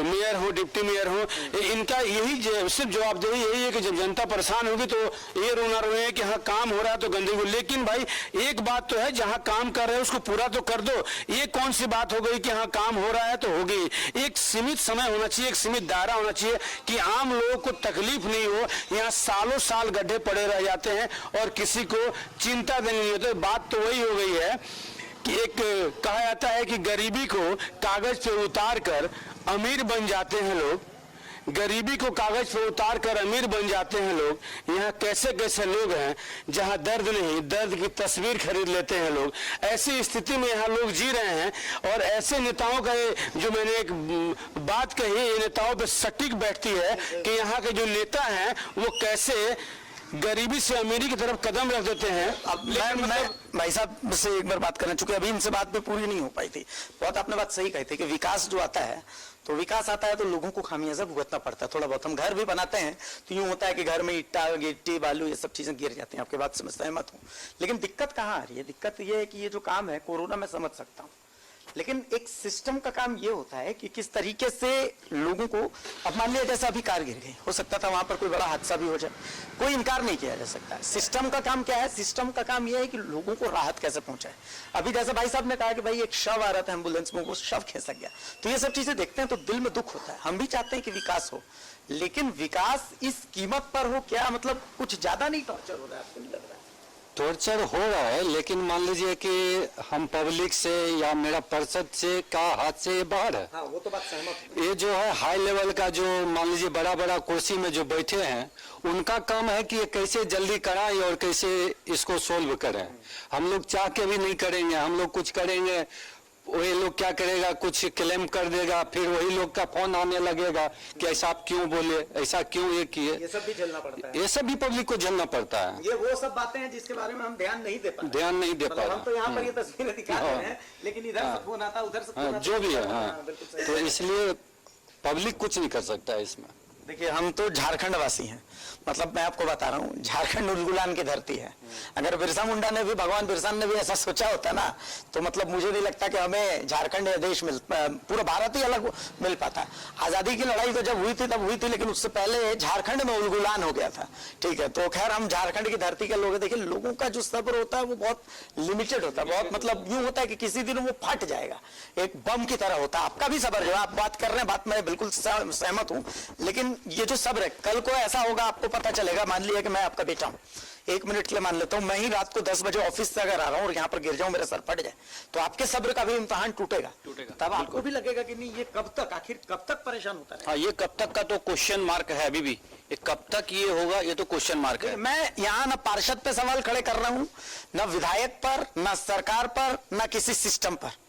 मेयर हो, डिप्टी मेयर हो, इनका यही सिर्फ जवाबदेही यही है कि जब जनता परेशान होगी तो ये रोना रोए कि हाँ काम हो रहा है तो गंदगी हो। लेकिन भाई एक बात तो है, जहाँ काम कर रहे हैं उसको पूरा तो कर दो। एक कौन सी बात हो गई कि हाँ काम हो रहा है तो होगी। एक सीमित समय होना चाहिए, एक सीमित दायरा होना चाहिए कि आम लोगों को तकलीफ नहीं हो। यहाँ सालों साल गड्ढे पड़े रह जाते हैं और किसी को चिंता देनी नहीं होती। बात तो वही हो गई है कि एक कहा जाता है कि गरीबी को कागज पे उतार कर अमीर बन जाते हैं लोग, गरीबी को कागज पर उतार कर अमीर बन जाते हैं लोग। यहाँ कैसे कैसे लोग हैं जहाँ दर्द नहीं, दर्द की तस्वीर खरीद लेते हैं लोग। ऐसी स्थिति में यहाँ लोग जी रहे हैं और ऐसे नेताओं का जो मैंने एक बात कही, ये नेताओं पे सटीक बैठती है कि यहाँ के जो नेता हैं वो कैसे गरीबी से अमीरी की तरफ कदम रख देते हैं। अब मैं भाई साहब से एक बार बात करना, चूंकि अभी इनसे बात भी पूरी नहीं हो पाई थी। बहुत आपने बात सही कही थी कि विकास जो आता है तो विकास आता है तो लोगों को खामियाजा भुगतना पड़ता है। थोड़ा बहुत हम घर भी बनाते हैं तो यूं होता है कि घर में ईटा गिट्टी बालू ये सब चीजें गिर जाती हैं। आपकी बात से मैं सहमत हूँ, लेकिन दिक्कत कहाँ आ रही है? दिक्कत ये है कि ये जो काम है कोरोना में समझ सकता हूँ, लेकिन एक सिस्टम का काम ये होता है कि किस तरीके से लोगों को, अब मान लिया जैसे अभी कार गिर गई, हो सकता था वहां पर कोई बड़ा हादसा भी हो जाए, कोई इनकार नहीं किया जा सकता है। सिस्टम का काम क्या है? सिस्टम का काम यह है कि लोगों को राहत कैसे पहुंचाए। अभी जैसे भाई साहब ने कहा कि भाई एक शव आ रहा था एम्बुलेंस में, वो शव खिसक गया, तो ये सब चीजें देखते हैं तो दिल में दुख होता है। हम भी चाहते हैं कि विकास हो, लेकिन विकास इस कीमत पर हो क्या? मतलब कुछ ज्यादा नहीं टॉर्चर हो रहा है? आपको नहीं लग रहा है टॉर्चर हो रहा है? लेकिन मान लीजिए कि हम पब्लिक से या मेरा पार्षद से का हाथ से बाहर है। हाँ, वो तो बात सहमत हूं। ये जो है हाई लेवल का जो मान लीजिए बड़ा बड़ा कुर्सी में जो बैठे हैं, उनका काम है कि ये कैसे जल्दी कराएं और कैसे इसको सोल्व करें। हम लोग चाह के भी नहीं करेंगे, हम लोग कुछ करेंगे वही लोग क्या करेगा, कुछ क्लेम कर देगा, फिर वही लोग का फोन आने लगेगा कि ऐसा आप क्यों बोले, ऐसा क्यों ये किए। ये सब भी झेलना पड़ता है, ये सब भी पब्लिक को झेलना पड़ता है। ये वो सब बातें हैं जिसके बारे में हम ध्यान नहीं दे पाते। ध्यान नहीं दे पा हम तो यहाँ पर ये तस्वीरें दिखा रहे हैं, लेकिन इधर से फोन आता, उधर से फोन आता, जो भी है। हाँ, तो इसलिए पब्लिक कुछ नहीं कर सकता है इसमें। देखिए, हम तो झारखंड वासी हैं, मतलब मैं आपको बता रहा हूँ, झारखंड उलगुलान की धरती है। अगर बिरसा मुंडा ने भी, भगवान बिरसा ने भी ऐसा सोचा होता ना, तो मतलब मुझे नहीं लगता कि हमें झारखंड या देश मिल, पूरा भारत ही अलग मिल पाता। आजादी की लड़ाई तो जब हुई थी तब हुई थी, लेकिन उससे पहले झारखंड में उलगुलान हो गया था। ठीक है, तो खैर हम झारखंड की धरती के लोग हैं। देखिए, लोगों का जो सब्र होता है वो बहुत लिमिटेड होता है, बहुत मतलब यूं होता है कि किसी दिन वो फट जाएगा, एक बम की तरह होता है। आपका भी सब्र जो आप बात कर रहे हैं, बात मैं बिल्कुल सहमत हूँ, लेकिन ये जो सब्र है, कल को ऐसा होगा आपको पता चलेगा, मान लिया कि मैं आपका बेटा हूँ, एक मिनट के लिए मान लेता हूँ, मैं ही रात को 10 बजे ऑफिस से अगर आ रहा हूँ और यहाँ पर गिर जाऊं, मेरा सर फट जाए, तो आपके सब्र का भी इम्तिहान टूटेगा। तब आपको भी लगेगा कि नहीं, ये कब तक, आखिर कब तक परेशान होता है। हाँ, ये कब तक का तो क्वेश्चन मार्क है अभी भी, ये कब तक ये होगा, ये तो क्वेश्चन मार्क है। मैं यहाँ ना पार्षद पे सवाल खड़े कर रहा हूँ, न विधायक पर, न सरकार पर, न किसी सिस्टम पर।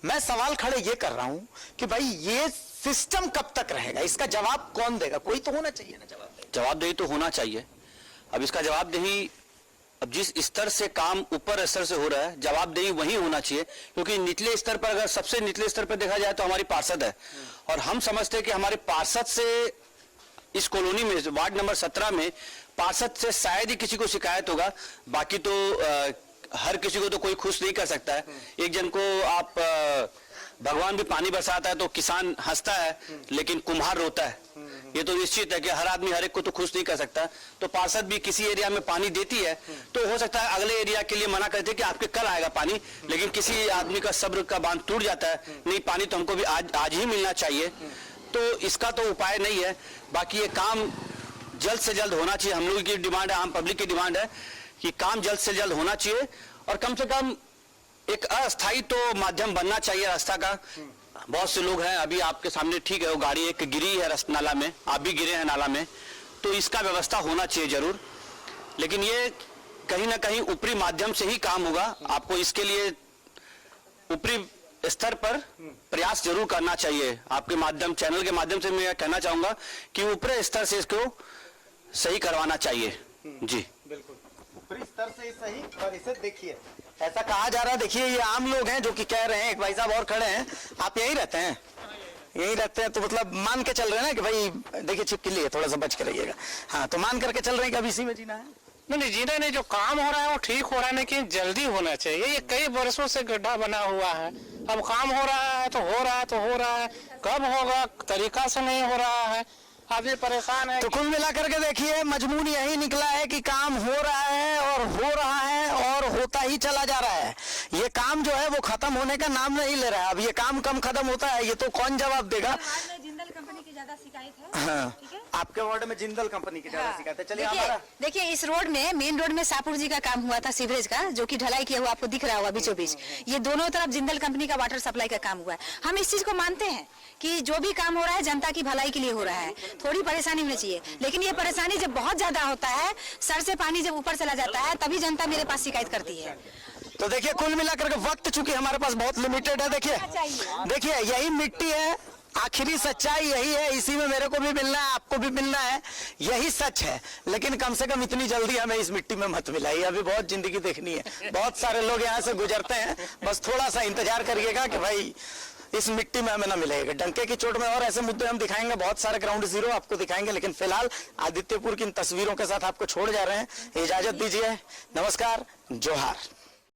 मैं सवाल खड़े ये कर रहा हूँ कि भाई ये सिस्टम कब तक रहेगा, इसका जवाब कौन देगा? कोई तो होना चाहिए ना जवाबदेही तो होना चाहिए। अब इसका जवाबदेही, अब जिस स्तर से काम ऊपर स्तर से हो रहा है, जवाबदेही वही होना चाहिए, क्योंकि निचले स्तर पर, अगर सबसे निचले स्तर पर देखा जाए तो हमारी पार्षद है, और हम समझते हैं कि हमारे पार्षद से इस कॉलोनी में, वार्ड नंबर 17 में पार्षद से शायद ही किसी को शिकायत होगा। बाकी तो हर किसी को तो कोई खुश नहीं कर सकता है। एक जन को आप भगवान भी पानी बरसाता है तो किसान हंसता है, लेकिन कुम्हार रोता है। ये तो निश्चित है कि हर आदमी हर एक को तो खुश नहीं कर सकता। तो पार्षद भी किसी एरिया में पानी देती है तो हो सकता है अगले एरिया के लिए मना करते कि आपके कल आएगा पानी, लेकिन किसी आदमी का सब्र का बांध टूट जाता है, नहीं पानी तो हमको भी आज ही मिलना चाहिए। तो इसका तो उपाय नहीं है। बाकी ये काम जल्द से जल्द होना चाहिए। हम लोगों की डिमांड है, आम पब्लिक की डिमांड है कि काम जल्द से जल्द होना चाहिए, और कम से कम एक अस्थायी तो माध्यम बनना चाहिए रास्ता का। बहुत से लोग हैं, अभी आपके सामने ठीक है वो गाड़ी एक गिरी है नाला में, आप भी गिरे हैं नाला में, तो इसका व्यवस्था होना चाहिए जरूर। लेकिन ये कहीं ना कहीं ऊपरी माध्यम से ही काम होगा। आपको इसके लिए ऊपरी स्तर पर प्रयास जरूर करना चाहिए। आपके माध्यम, चैनल के माध्यम से मैं कहना चाहूंगा कि ऊपरी स्तर से इसको सही करवाना चाहिए। जी बिल्कुल, ऊपरी स्तर से सही। और इसे देखिए, ऐसा कहा जा रहा है, देखिए ये आम लोग हैं जो कि कह रहे हैं, एक भाई साहब और खड़े हैं, आप यहीं रहते हैं, यहीं रहते हैं, तो मतलब मान के चल रहे हैं ना कि भाई देखिए छिपकली है, थोड़ा सा बच के रहिएगा। हाँ, तो मान करके चल रहे हैं कि अब इसी में जीना है। नहीं, जीना नहीं, जो काम हो रहा है वो ठीक हो रहा है, लेकिन जल्दी होना चाहिए। ये कई वर्षों से गड्ढा बना हुआ है, अब काम हो रहा है तो हो रहा है तो हो रहा है, कब होगा तरीका से नहीं हो रहा है। आदमी परेशान है। तो कुल मिलाकर के देखिए मजमून यही निकला है कि काम हो रहा है और होता ही चला जा रहा है। ये काम जो है वो खत्म होने का नाम नहीं ले रहा है। अब ये काम कम खत्म होता है ये तो कौन जवाब देगा। जिंदल कंपनी की ज्यादा शिकायत है। हाँ, आपके वार्ड में जिंदल कंपनी की ज्यादा शिकायत है। चलिए हमारा देखिए इस रोड में मेन रोड में शाहपुर जी का काम हुआ था सीवरेज का, जो कि ढलाई किया हुआ आपको दिख रहा होगा बीचों बीच। ये दोनों तरफ जिंदल कंपनी का वाटर सप्लाई का काम हुआ है। हम इस चीज को मानते हैं कि जो भी काम हो रहा है जनता की भलाई के लिए हो रहा है, थोड़ी परेशानी होनी चाहिए। लेकिन ये परेशानी जब बहुत ज्यादा होता है, सर से पानी जब ऊपर चला जाता है, तभी जनता मेरे पास शिकायत करती है। तो देखिए कुल मिलाकर के वक्त चूंकि हमारे पास बहुत लिमिटेड है। देखिए यही मिट्टी है, आखिरी सच्चाई यही है। इसी में मेरे को भी मिलना है, आपको भी मिलना है, यही सच है। लेकिन कम से कम इतनी जल्दी हमें इस मिट्टी में मत मिलाइए, अभी बहुत जिंदगी देखनी है। बहुत सारे लोग यहाँ से गुजरते हैं, बस थोड़ा सा इंतजार करिएगा कि भाई इस मिट्टी में हमें ना मिलेगा। डंके की चोट में और ऐसे मुद्दे हम दिखाएंगे, बहुत सारे ग्राउंड जीरो आपको दिखाएंगे। लेकिन फिलहाल आदित्यपुर की इन तस्वीरों के साथ आपको छोड़ जा रहे हैं। इजाजत दीजिए, नमस्कार, जोहार।